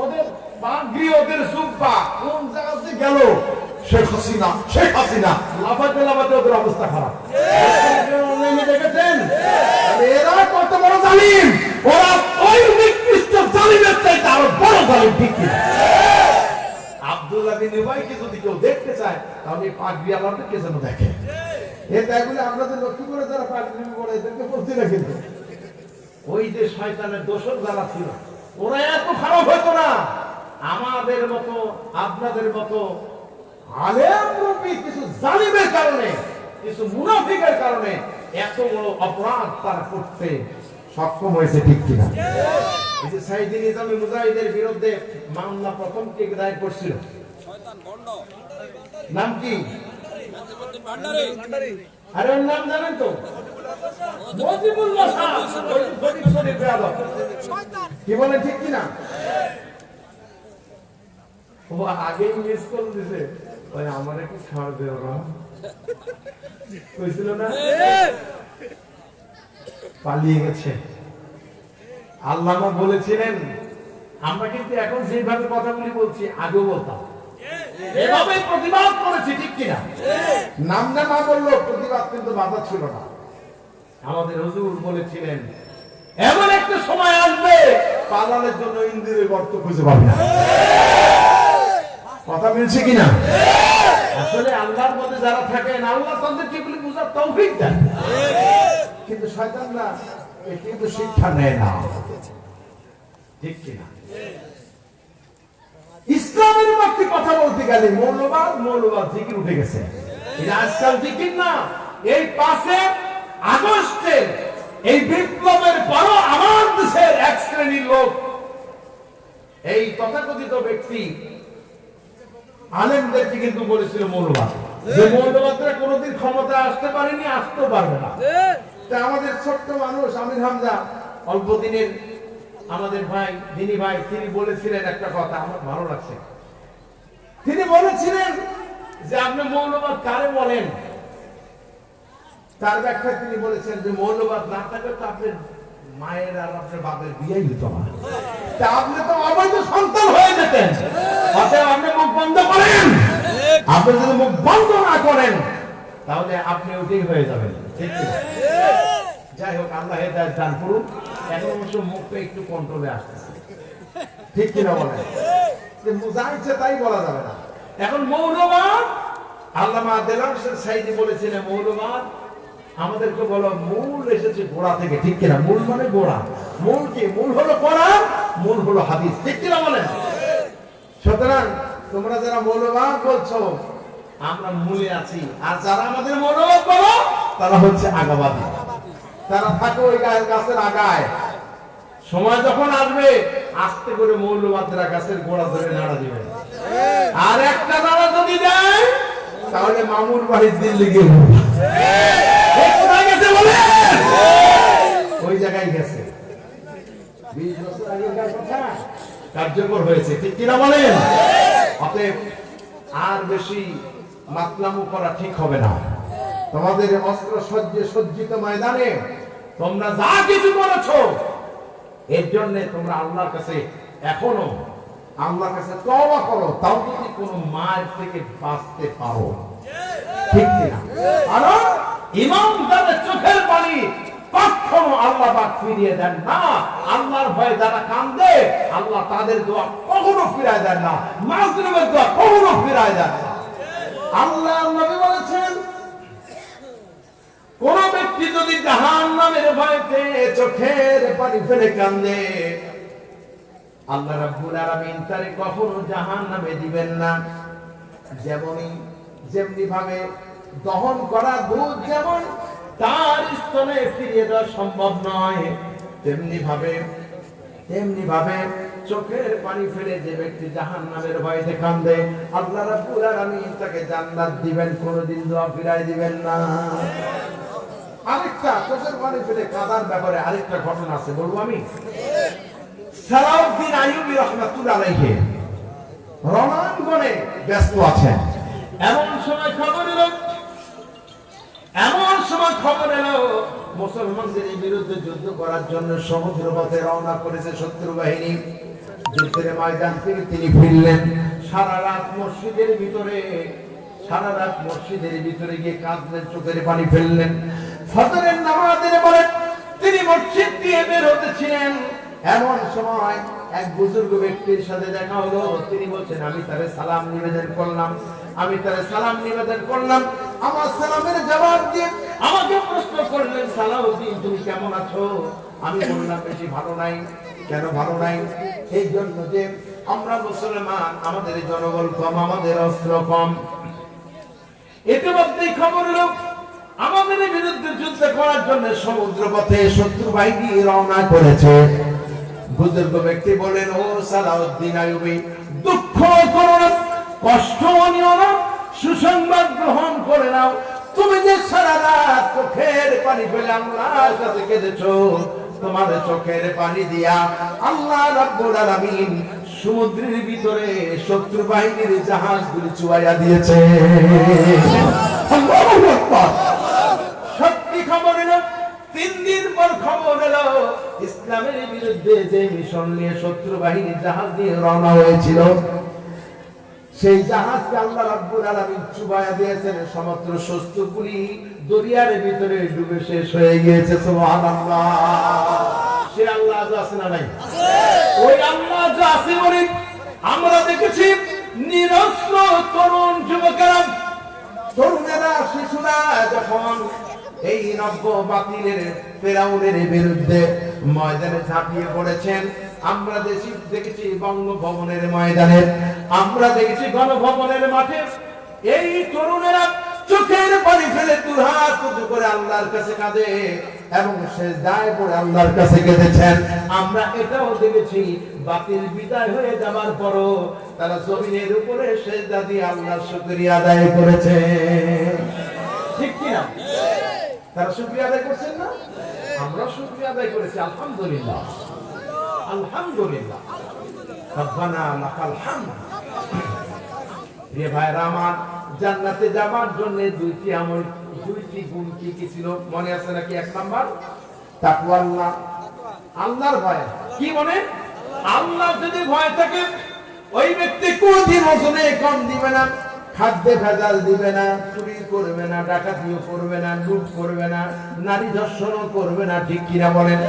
ওদের পাগড়ি ওদের সুব্বা কোন জায়গাতে গেল শেখ হাসিনা লাফাতে লাফাতে ওদের অবস্থা খারাপ। দেখেছেন এরা কত বড় জালিম, ওরা ওই নিকৃষ্ট জালিমের চাইতে আরো বড় জালিম, ঠিক কিনা? আব্দুল্লাহ বিন উবাইকে যদি কেউ দেখতে চায় তাহলে পাগড়ি আলাদাকে যেন দেখে। এগুলো আপনাদের লক্ষ্য করে যারা পাগড়ি পরে এদেরকে বলছি না, কিন্তু ওই যে শয়তানের দোষর যারা ছিল ওরা এত খারাপ হতো না। আমাদের মতো আপনাদের মতো আলেম রূপী কিছু জালিমের কারণে, কিছু মুনাফিকের কারণে এত বড় অপরাধ তারা করতে সক্ষম হয়েছে, ঠিক কিনা? এই যে সাইদি নিজামী মুজাহিদের বিরুদ্ধে মামলা প্রথম কে দায়ের করছিল, নাম কি? আরে ওর নাম জানেন তো? মজিবুল্লাহ কি বলেন, ঠিক কিনা? ও আগেই মিস কল দিছে, ওই আমার একটু ছাড় দে, ওরা কইছিল না, পালিয়ে গেছে। আল্লামা বলেছিলেন, আমরা কিন্তু এখন যেভাবে কথাগুলি বলছি আগেও বলতাম, এভাবে প্রতিবাদ করেছি, ঠিক কিনা? নাম না বললো প্রতিবাদ কিন্তু বাধা ছিল না। আমাদের হুজুর বলেছিলেন এমন একটা সময় আসবে পালানোর জন্য ইন্দ্রের গর্ত খুঁজে পাবে না। কথা মিলছে কিনা? আসলে আল্লাহর মধ্যে যারা থাকেন আল্লাহ তাদেরকে এগুলি বুঝার তৌফিক দেন, কিন্তু শয়তানরা কিন্তু শিক্ষা নেয় না, ঠিক কিনা? ইসলামের পক্ষে কথা বলতে গেলে মৌলবাদ জিকির উঠে গেছে। এটা আজকাল জিকির না, এই 5 আগস্টের এই বিপ্লবের পরও আমার দেশের এক শ্রেণীর লোক, এই তথাকথিত ব্যক্তি আলেমদেরকে কিন্তু বলেছিল মৌলবাদ, যে মৌলবাদরা কোনোদিন ক্ষমতা আসতে পারেনি, আসতেও পারবে না। তা আমাদের ছোট্ট মানুষ আমির হামজা অল্প দিনের আমাদের ভাই দিনী ভাই, তিনি বলেছিলেন একটা কথা আমার ভালো লাগছে। তিনি বলেছিলেন যে আপনি মৌলবাদ কারে বলেন, তার ব্যাখ্যা তিনি বলেছেন যে মৌলবাদ না থাকলে তো আপনার মায়ের আর আপনার বাপের বিয়েই হতো না, তা আপনি তো অবৈধ সন্তান হয়ে যেতেন। অতএব আপনি মুখ বন্ধ করেন, আপনি যদি মুখ বন্ধ না করেন তাহলে আপনি ওটাই হয়ে যাবেন, ঠিক আছে? যাই হোক, আল্লাহ হেদায়েত দান করুন। এখন অবশ্য মুখটা একটু কন্ট্রোলে আসতেছে, ঠিক কিনা বলেন? যা ইচ্ছে তাই বলা যাবে না। এখন মৌলবাদ, আল্লামা দেলাওয়ার সাইদি বলেছিলেন মৌলবাদ আমাদেরকে বলো মূল এসেছে গোড়া থেকে, ঠিক কিনা? মূল মানে গোড়া, মূল কি? মূল হলো কোরআন, মূল হলো হাদিস, ঠিক কিনা বলেন? সুতরাং তোমরা যারা মৌলবাদ বলছো আমরা মূলে আছি, আর যারা আমাদের মৌলবাদ বলো তারা হচ্ছে আগাবাদী, তারা থাকে ওই গাছের আগায়। সময় যখন আসবে আস্তে করে মৌলবাদরা গাছের গোড়া ধরে নাড়া দিবে, আর একটা নাড়া যদি দেয় তাহলে মামুর বাড়ির দিল্লি গিয়ে গেছে বলে ওই জায়গায় গেছে। 20 বছর আগেকার কথা কার্যকর হয়েছে, ঠিক কিনা বলেন? অতএব আর বেশি মাতলামু করা ঠিক হবে না। তোমাদের অস্ত্র সজ্জিত ময়দানে তোমরা যা কিছু করেছো এর জন্য তোমরা আল্লাহর কাছে এখনো আল্লাহর কাছে তওবা করো, তাও যদি কোনো মায়ের থেকে বাঁচতে পারো, ঠিক কিনা? কারণ ইমানদারের চোখের পানি কখনো আল্লাহ পাক ফিরিয়ে দেন না। আল্লাহর ভয়ে যারা কান্দে আল্লাহ তাদের দোয়া কখনো ফিরায় দেন না, মাজলুমের দোয়া কখনো ফিরায় দেন না। আল্লাহর নবী বলেছেন কোন ব্যক্তি যদি জাহান্নামের ভয়তে চোখের পানি ফেলে কান্দে আল্লাহ রাব্বুল আলামিন তারে কখনো জাহান্নামে দিবেন না। যেমনি ভাবে দহন করা দুধ যেমন তার স্তনে ফিরিয়ে দেওয়া সম্ভব নয়, তেমনি ভাবে চোখের পানি ফেলে যে ব্যক্তি জাহান্নামের ভয়তে কান্দে আল্লাহ রাব্বুল আলামিন তাকে জান্নাত দিবেন, কোনদিন দোয়া ফিরায় দিবেন না। আরেকটা চোখের পানি ফেলে কাঁদার ব্যাপারে আরেকটা ঘটনা আছে, বলবো আমি। সালাউদ্দিন আইয়ুবী রাহমাতুল্লাহ আলাইহি রণাঙ্গনে ব্যস্ত আছেন, এমন সময় খবর এলো এমন সময় খবর এলো মুসলমানদের বিরুদ্ধে যুদ্ধ করার জন্য সমুদ্র পথে রওনা করেছে শত্রু বাহিনী। যুদ্ধের ময়দান থেকে তিনি ফিরলেন। সারা রাত মসজিদের ভিতরে গিয়ে কাঁদলেন, চোখের পানি ফেললেন। ফজরের নামাজের পরে তিনি মসজিদ দিয়ে বের হতেছিলেন। এমন সময় এক বুজুর্গ ব্যক্তির সাথে দেখা হলো। তিনি বলছেন, আমি তারে সালাম নিবেদন করলাম। আমার সালামের জবাব দিয়ে আমাকে প্রশ্ন করলেন, সালাউদ্দিন তুমি কেমন আছো? আমি বললাম, বেশি ভালো নাই। কেন ভালো নাই? এই জন্য যে আমরা মুসলমান, আমাদের জনবল কম, আমাদের অস্ত্র কম। ইতিমধ্যেই খবর এলো আমাদের বিরুদ্ধে যুদ্ধ করার জন্য সমুদ্র পথে শত্রু বাহিনী রওনা করেছে। বুজুর্গ ব্যক্তি বলেন, ও সালাউদ্দিন আইয়ুবী, দুঃখ করো না, কষ্ট নিও না, সুসংবাদ গ্রহণ করে নাও। তুমি যে সারা রাত চোখের পানি ফেলে আল্লাহর কাছে কেঁদেছো, তোমার চোখের পানি দিয়া আল্লাহ রাব্বুল আলামিন সমুদ্রের ভিতরে শত্রু বাহিনীর জাহাজগুলি চুবাইয়া দিয়েছে। আল্লাহু আকবার। সত্যি খবর এলো। 3 দিন পর খবর এলো ইসলামের বিরুদ্ধে যে মিশন নিয়ে শত্রু বাহিনীর জাহাজ নিয়ে রওনা হয়েছিল, সেই জাহাজকে আল্লাহ রাব্বুল আলামিন চুবাইয়া দিয়েছেন। সমস্ত শস্ত্রগুলি দরিয়ার ভিতরে ডুবে শেষ হয়ে গিয়েছে। সুবহানাল্লাহ। সে আল্লাহ আজ আছে না নাই? ওই আল্লাহ আজ আছে বলে আমরা দেখেছি নিরস্ত্র তরুণ যুবকেরা, তরুণেরা, শিশুরা যখন এই নব্য বাতিলের ফেরাউনের বিরুদ্ধে ময়দানে ঝাঁপিয়ে পড়েছেন। আমরা দেখেছি বঙ্গভবনের ময়দানে, আমরা দেখেছি গণভবনের মাঠে এই তরুণেরা চোখের পানি ফেলে দুহাত উঁচু করে আল্লাহর কাছে কাঁদে এবং সিজদায় পড়ে আল্লাহর কাছে কেঁদেছেন। আমরা এটাও দেখেছি বাতিল বিদায় হয়ে যাবার পরও তারা জমিনের উপরে সিজদা দিয়ে আল্লাহর শুকরিয়া আদায় করেছে। ঠিক কি না? তারা শুকরিয়া আদায় করছেন না? আমরা শুকরিয়া আদায় করেছি। আলহামদুলিল্লাহ, আলহামদুলিল্লাহ, রব্বানা লাকাল হামদ। প্রিয় ভাইরা আমার, জান্নাতে যাবার জন্য দুইটি আমল, দুইটি গুণ কি কি ছিল মনে আছে নাকি? 1 নাম্বার তাকওয়া, আল্লাহর ভয়। কি মনে? আল্লাহ যদি ভয় থাকে ওই ব্যক্তি কোনদিন ওজনে কম দিবে না, খাদ্যে ভেজাল দিবে না, চুরি করবে না, ডাকাতিও করবে না, লুট করবে না, নারী ধর্ষণও করবে না। ঠিক কিনা বলেন?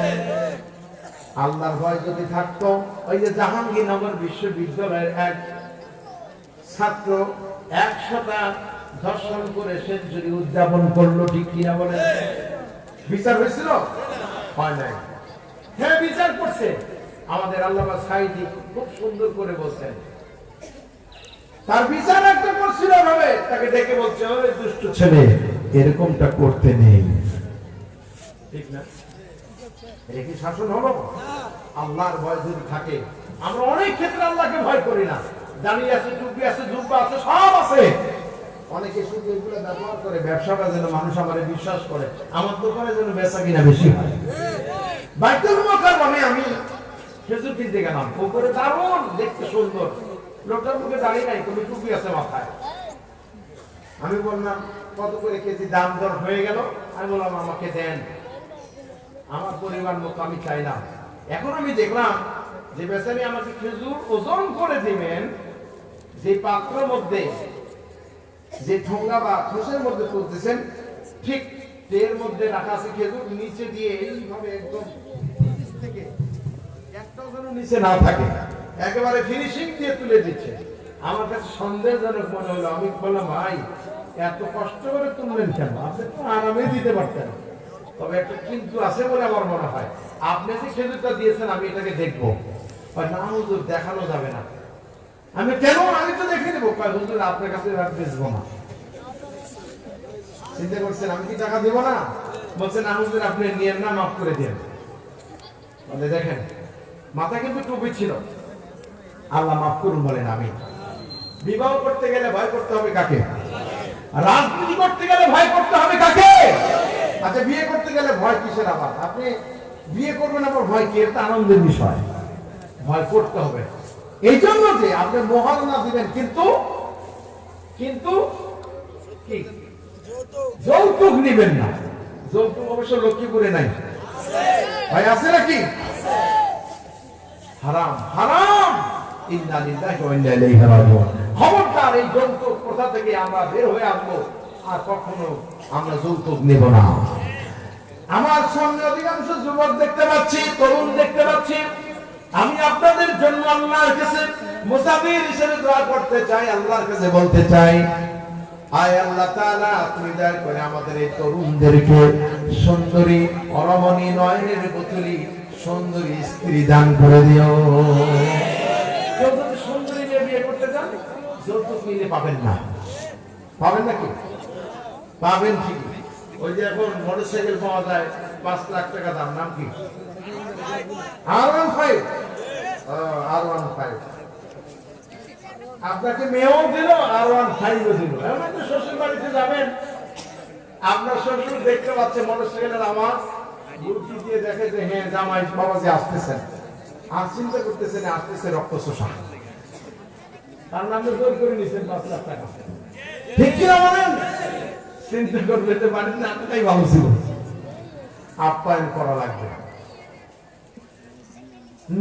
আল্লাহর ভয় যদি থাকতো, ওই যে জাহাঙ্গীরনগর বিশ্ববিদ্যালয়ের এক ছাত্র 100টা ধর্ষণ করে সেঞ্চুরি উদযাপন করলো। ঠিক কিনা বলেন? বিচার হয়েছিল? হয় নাই। হ্যাঁ, বিচার করছে। আমাদের আল্লামা সাঈদী খুব সুন্দর করে বলছেন, তার বিচার একটা করছিল ভাবে, তাকে ডেকে বলছে, ওই দুষ্ট ছেলে, এরকমটা করতে নেই। ঠিক না? এটা কি শাসন হলো? আল্লাহর ভয় যদি থাকে, আমরা অনেক ক্ষেত্রে আল্লাহকে ভয় করি না। দাঁড়িয়ে আছে, টুপি আছে, জুব্বা আছে, সব আছে। অনেকে শুধু এগুলো ব্যবহার করে ব্যবসাটা যেন মানুষ আমারে বিশ্বাস করে, আমার দোকানে যেন বেচা কিনা বেশি হয়। বাইতুল মুকাররমে আমি খেজুর কিনতে গেলাম, উপরে দারুণ দেখতে সুন্দর, লোকটার মুখে দাঁড়িয়ে নাই, তুমি টুপি আছে মাথায়। আমি বললাম, কত করে কেজি? দাম দর হয়ে গেল। আমি বললাম, আমাকে দেন, আমার পরিবার মতো আমি চাইলাম। এখন আমি দেখলাম যে বেচারি আমাকে খেজুর ওজন করে দিবেন, যে পাত্রের মধ্যে, যে ঠোঙ্গা বা খোসের মধ্যে তুলতেছেন, ঠিক এর মধ্যে রাখা আছে খেজুর, নিচে দিয়ে এইভাবে একদম থেকে একটাও যেন নিচে না থাকে, একেবারে ফিনিশিং দিয়ে তুলে দিচ্ছে। আমার কাছে সন্দেহজনক মনে হলো। আমি বললাম, ভাই এত কষ্ট করে তুললেন কেন? আপনি তো আরামে দিতে পারতেন। তবে একটা কিন্তু আছে বলে আমার মনে হয়, আপনি যে খেজুরটা দিয়েছেন আমি এটাকে দেখবো। না হুজুর, দেখানো যাবে না। আমি কেন? আমি তো দেখে নেবো। হুজুর, আপনার কাছে বেচবো না। চিন্তা করছেন আমি কি টাকা দেবো না? বলছে, না হুজুর, আপনি নিয়েন না, মাফ করে দেন। বলে, দেখেন, মাথা কিন্তু টুপি ছিল। আল্লাহ মাফ করুন বলেন। আমি বিবাহ করতে গেলে ভয় করতে হবে কাকে? রাজনীতি করতে গেলে ভয় করতে হবে কাকে? আচ্ছা, বিয়ে করতে গেলে ভয় কিসের? আবার আপনি বিয়ে করবেন, আবার ভয় কি? এটা আনন্দের বিষয়। ভয় করতে হবে এই জন্য যে আপনি মহারণা দিবেন, কিন্তু কিন্তু কি যৌতুক নিবেন না। যৌতুক অবশ্য লক্ষ্মীপুরে নাই, ভাই আছে নাকি? হারাম, হারাম। ইন্না লিল্লাহি ওয়া ইন্না ইলাইহি রাজিউন। খবরদার এই যৌতুক প্রথা থেকে আমরা বের হয়ে আসবো, আর কখনো আমরা যৌতুক নেব না। আমার সামনে অধিকাংশ যুবক দেখতে পাচ্ছি, তরুণ দেখতে পাচ্ছি। আমি আপনাদের জন্য আল্লাহর কাছে মুসাফির হিসেবে দোয়া করতে চাই, আল্লাহর কাছে বলতে চাই, আয় আল্লাহ তাআলা, আপনি দয়া করে আমাদের এই তরুণদেরকে সুন্দরী অরমণী নয়নের পুতুলি সুন্দরী স্ত্রী দান করে দিও। কেউ যদি সুন্দরী মেয়ে বিয়ে করতে চান, যৌতুক নিলে পাবেন না। পাবেন নাকি? পাবেন ঠিকই। ওই যে এখন মোটরসাইকেল পাওয়া যায় 5 লাখ টাকা দাম, নাম কি? R15। R15 আপনাকে মেয়েও দিল, R15 দিল। এমন তো শ্বশুর বাড়িতে যাবেন, আপনার শ্বশুর দেখতে পাচ্ছে মোটরসাইকেলের আওয়াজ, গুরুটি দিয়ে দেখে যে হ্যাঁ জামাই বাবাজি আসতেছেন, আর চিন্তা করতেছেন আসতেছে রক্তচোষা, তার নামে জোর করে নিচ্ছেন 5 লাখ টাকা। ঠিক কিনা বলেন? চিন্তা করতে পারেন না, এতটাই ভালো ছিল। আপ্যায়ন করা লাগবে।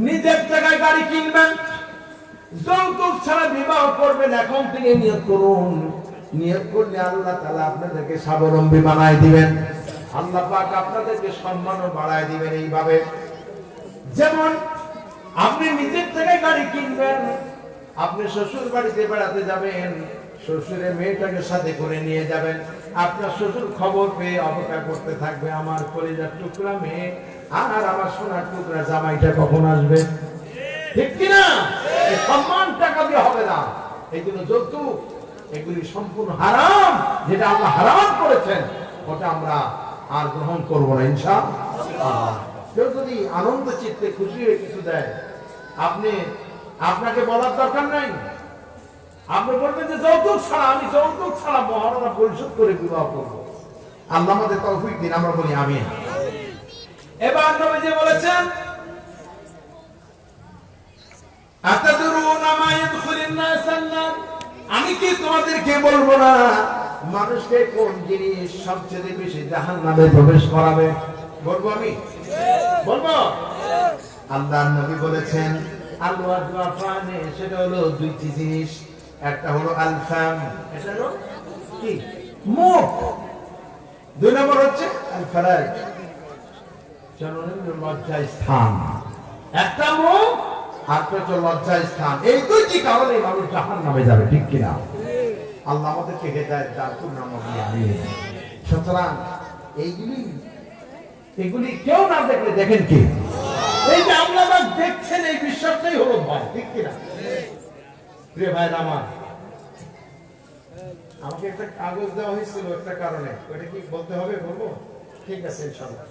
নিজের জায়গায় গাড়ি কিনবেন, যৌতুক ছাড়া বিবাহ করবেন, এখন থেকে নিয়ত করুন। নিয়ত করলে আল্লাহ তাআলা আপনাদেরকে স্বাবলম্বী বানায় দিবেন। আল্লাহ পাক আপনাদেরকে সম্মানও বাড়ায় দিবেন। এইভাবে যেমন আপনি নিজের জায়গায় গাড়ি কিনবেন, আপনি শ্বশুর বাড়িতে বেড়াতে যাবেন, শ্বশুরের মেয়েটাকে সাথে করে নিয়ে যাবেন। আপনার শ্বশুর খবর পেয়ে অপেক্ষা করতে থাকবে, আমার কলিজার টুকরা মেয়ে আর আমার সোনার টুকরা জামাইটা কখন আসবে। ঠিক কিনা? এই সম্মান টাকা দিয়ে হবে না। এই জন্য যৌতুক এগুলি সম্পূর্ণ হারাম। যেটা আল্লাহ হারাম করেছেন ওটা আমরা আর গ্রহণ করব না ইনশাআল্লাহ। কেউ যদি আনন্দ চিত্তে খুশি হয়ে কিছু দেয়, আপনাকে বলার দরকার নাই। আপনি বলবেন যে যৌতুক ছাড়া, আমি যৌতুক ছাড়া মহারণা পরিশোধ করে বিবাহ করবো। আল্লাহ আমাদের তৌফিক দিন, আমরা বলি আমিন। এবার নবীজি বলেছেন, আতাদরুনা মা ইয়াদখুলুন নাসান নার, আমি কি তোমাদেরকে বলবো না মানুষকে কোন জিনিস সবচেয়ে বেশি জাহান্নামে প্রবেশ করাবে? বলবো আমি? বলবো? আল্লাহর নবী বলেছেন আল-ওয়াজওয়াফানে, সেটা হলো দুইটি জিনিস। একটা হলো আল-ফাম, এটা হলো কি? মুখ। 2 নম্বর হচ্ছে আল-ফারাজ, জননের লজ্জার স্থান। একটা মুখ আর একটা লজ্জার স্থান। এই দুইটি কারণে মানুষ জাহান্নামে যাবে। ঠিক কিনা? আল্লাহ আমাদেরকে হেদায়েত দান করুন, আমিন। সুতরাং এগুলি কেউ না দেখলে দেখেন কি? এই যে আপনারা দেখছেন, এই বিশ্বাসটাই হলো ভয়। ঠিক কিনা? প্রিয় ভাইরা আমার, আমাকে একটা কাগজ দেওয়া হয়েছিল একটা কারণে, ওটা কি বলতে হবে? বলবো? ঠিক আছে ইনশাআল্লাহ।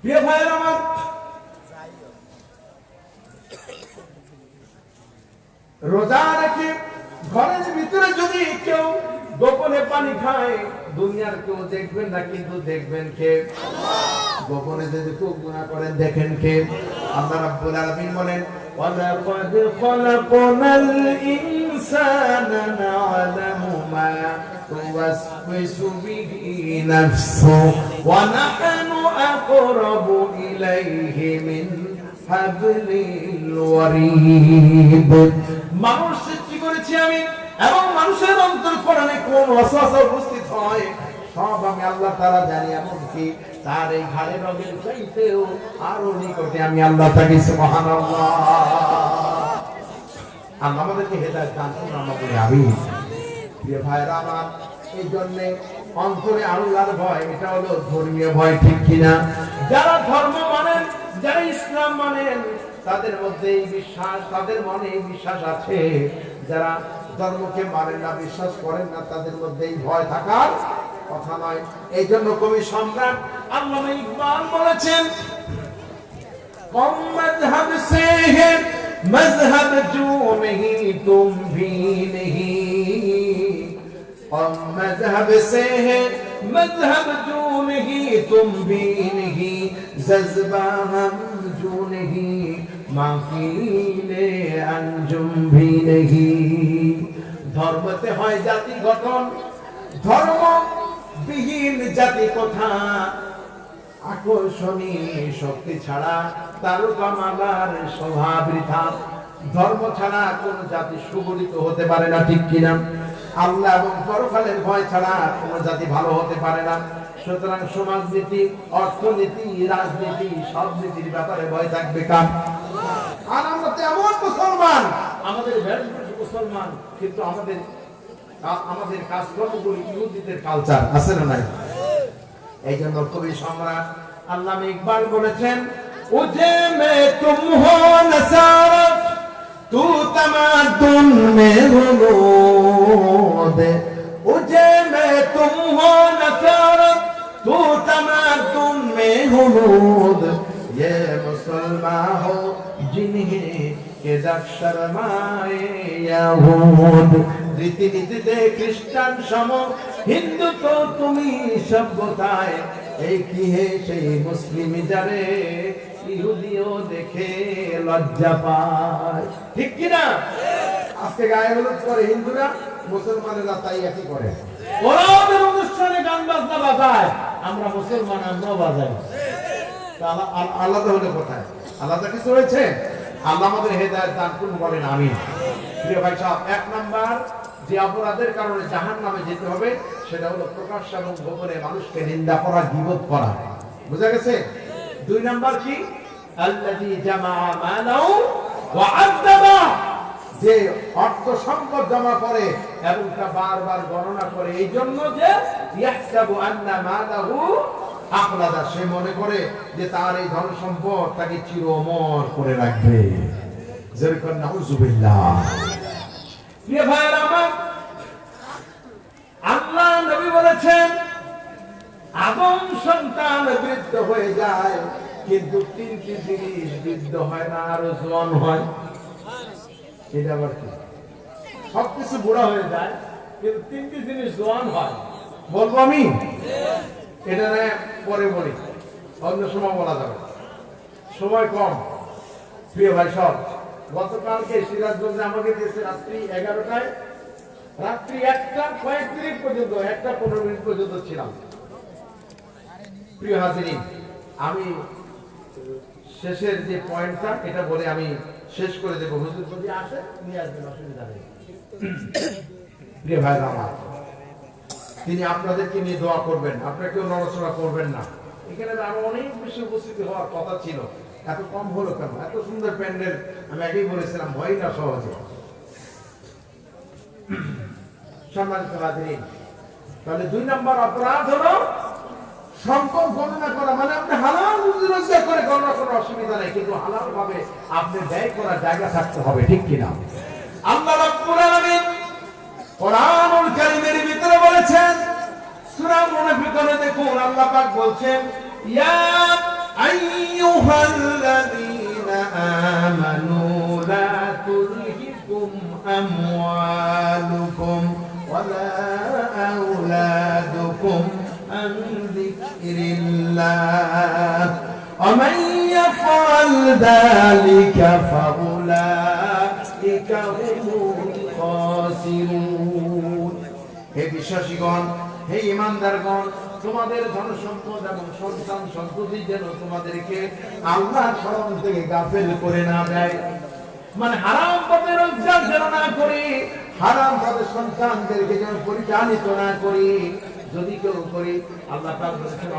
প্রিয় ভাইরা আমার, রোজা রেখে ঘরের ভিতরে যদি কেউ গোপনে পানি খায়, দুনিয়ার কেউ দেখবেন না, কিন্তু দেখবেন কে? গোপনে যদি কেউ গুনাহ করেন, দেখেন কে? আল্লাহ রাব্বুল আলামিন বলেন, ওয়ালাকাদ খালাকনাল ইনসানা না'লামু মা তুওয়াসওয়িসু বিহি নাফসু ওয়া নাহনু আকরাবু ইলাইহি মিন হাবলিল ওয়ারিদ। মানুষ সৃষ্টি করেছি আমি, এবং মানুষের অন্তঃকরণে কোন ওয়াসওয়াসা উপস্থিত হয় সব আমি আল্লাহ তাআলা জানি। এমনকি তার এই ঘাড়ের রগের চাইতেও আরো নিকটে আমি আল্লাহ থাকি। সুবহানাল্লাহ। আল্লাহ আমাদেরকে হেদায়েত দান করুন, আমরা বলি আমিন। প্রিয় ভাইরা আমার, এই জন্য অন্তরে আল্লাহর ভয়, এটা হলো ধর্মীয় ভয়। ঠিক কিনা? যারা ধর্ম মানেন, যারা ইসলাম মানেন, তাদের মধ্যে এই বিশ্বাস, তাদের মনে এই বিশ্বাস আছে। যারা ধর্মকে মানেন না, বিশ্বাস করেন না, তাদের মধ্যে এই ভয় থাকার কথা নয়। এই জন্য কবি সম্রাট আল্লামা ইকবাল বলেছেন, কম মযহব সে হে মযহব জো নেহি তুম ভি নেহি, কম মযহব সে হে মযহব জো নেহি তুম ভি নেহি, জজবা হাম জো নেহি মাফিলে আঞ্জুম ভি নেহি। ধর্মতে হয় জাতি গঠন, ধর্মবিহীন জাতি কথা আকর্ষণী শক্তি ছাড়া তারকামালার শোভা বৃথা। ধর্ম ছাড়া কোন জাতি সুগঠিত হতে পারে না, ঠিক কিনা? আল্লাহ এবং পরকালের ভয় ছাড়া কোন জাতি ভালো হতে পারে না। সুতরাং সমাজনীতি, অর্থনীতি, রাজনীতি সব নীতির ব্যাপারে ভয় থাকবে কার? আর আমরা তেমন মুসলমান, আমাদের মুসলমান, কিন্তু আমাদের কাজকর্মগুলি ইহুদিদের কালচার, আছে না নাই? এই জন্য কবি সম্রাট আল্লামা ইকবাল বলেছেন, উজে মে তুম হো নসারা তু তামাদ্দুন মে হুনুদ, উজে মে তুম হো নসারা তু তামাদ্দুন মে হুনুদ, ये मुसलमान हो जिन्हें के शर्माए यहूद। রীতিনীতিতে খ্রিস্টান সম, হিন্দু তো তুমি সভ্যতায় একই হে সেই মুসলিম যারে ইহুদিও দেখে লজ্জা পায়, ঠিক কিনা? আজকে গায়ে হলুদ করে হিন্দুরা, মুসলমানেরা তাই একই করে। ওরা ওদের অনুষ্ঠানে গান বাজনা বাজায়, আমরা মুসলমান আমরাও বাজাই। আলাদা হলে কোথায়? আলাদা কিছু হয়েছে? আল্লাহ আমাদের হেদায়েত দান করুন, বলেন আমিন। প্রিয় ভাই সাহেব, এক নাম্বার যে অপরাধের কারণে জাহান্নামে যেতে হবে সেটা হলো প্রকাশ্য এবং গোপনে মানুষকে নিন্দা করা, গীবত করা। বুঝা গেছে? দুই নাম্বার কি? আল্লাযী জামাআ মালাহু ওয়া আযযাবা, যে অর্থ সম্পদ জমা করে এবং তা বারবার গণনা করে, এই জন্য যে ইয়াহসাবু আন্না মালাহু আখলাদা, সে মনে করে যে তার এই ধন সম্পদ তাকে চির অমর করে রাখবে। যেরকম নাউযুবিল্লাহ। প্রিয় ভাইরা আমার, আল্লাহ নবী বলেছেন আদম সন্তান বৃদ্ধ হয়ে যায়, কিন্তু তিনটি জিনিস বৃদ্ধ হয় না, আরো জওয়ান হয়। এটা আবার কি? সবকিছু বুড়া হয়ে যায় কিন্তু তিনটি জিনিস জওয়ান হয়। বলবো আমি? এটা পরে বলি, অন্য সময় বলা যাবে, সময় কম। প্রিয় ভাই সব, গতকালকে সিরাজগঞ্জে আমাকে দিয়েছে রাত্রি 11টায়, রাত্রি 1টা কয়েক মিনিট পর্যন্ত, 1টা 15 মিনিট পর্যন্ত ছিলাম। প্রিয় হাজিরিন, আমি শেষের যে পয়েন্টটা এটা বলে আমি শেষ করে দেবো। হুজুর যদি আসে নিয়ে আসবেন, অসুবিধা নেই। প্রিয় ভাই আমার, তিনি আপনাদেরকে নিয়ে দোয়া করবেন, আপনারা কেউ নড়াচড়া করবেন না। এখানে আরো অনেক বেশি উপস্থিতি হওয়ার কথা ছিল, এত কম হলো কেন? এত সুন্দর প্যান্ডেল, আমি আগেই বলেছিলাম হয় না সহজে। সম্মানিত হাজিরিন, তাহলে 2 নম্বর অপরাধ হলো সম্পদ গণনা করা। মানে আপনি হালাল রুজি রোজগার করে গণনা করার অসুবিধা নেই, কিন্তু হালাল ভাবে আপনি ব্যয় করার জায়গা থাকতে হবে, ঠিক কিনা? আল্লাহ রাব্বুল আলামিন কোরআনুল কারীমের ভিতরে বলেছেন, সূরা মুনাফিকুনে দেখুন, আল্লাহ পাক বলছেন, ইয়া আইয়ুহাল্লাযীনা আমানু লা তুলহিকুম আমওয়ালুকুম ওয়ালা আওলাদুকুম আন যিকরিল্লাহ ওয়া মান ইয়াফআল যালিকা ফাউলাইকা হুমুল খাসিরুন। হে বিশ্বাসীগণ, হে ঈমানদারগণ, তোমাদের ধন সম্পদ এবং সন্তান সন্ততি যেন তোমাদেরকে আল্লাহর স্মরণ থেকে গাফেল করে না দেয়। মানে হারাম পথে রোজগার যেন না করি, হারাম পথে সন্তানদেরকে যেন পরিচালিত না করি। যদি কেউ করি, আল্লাহ তাআলা বলেছেন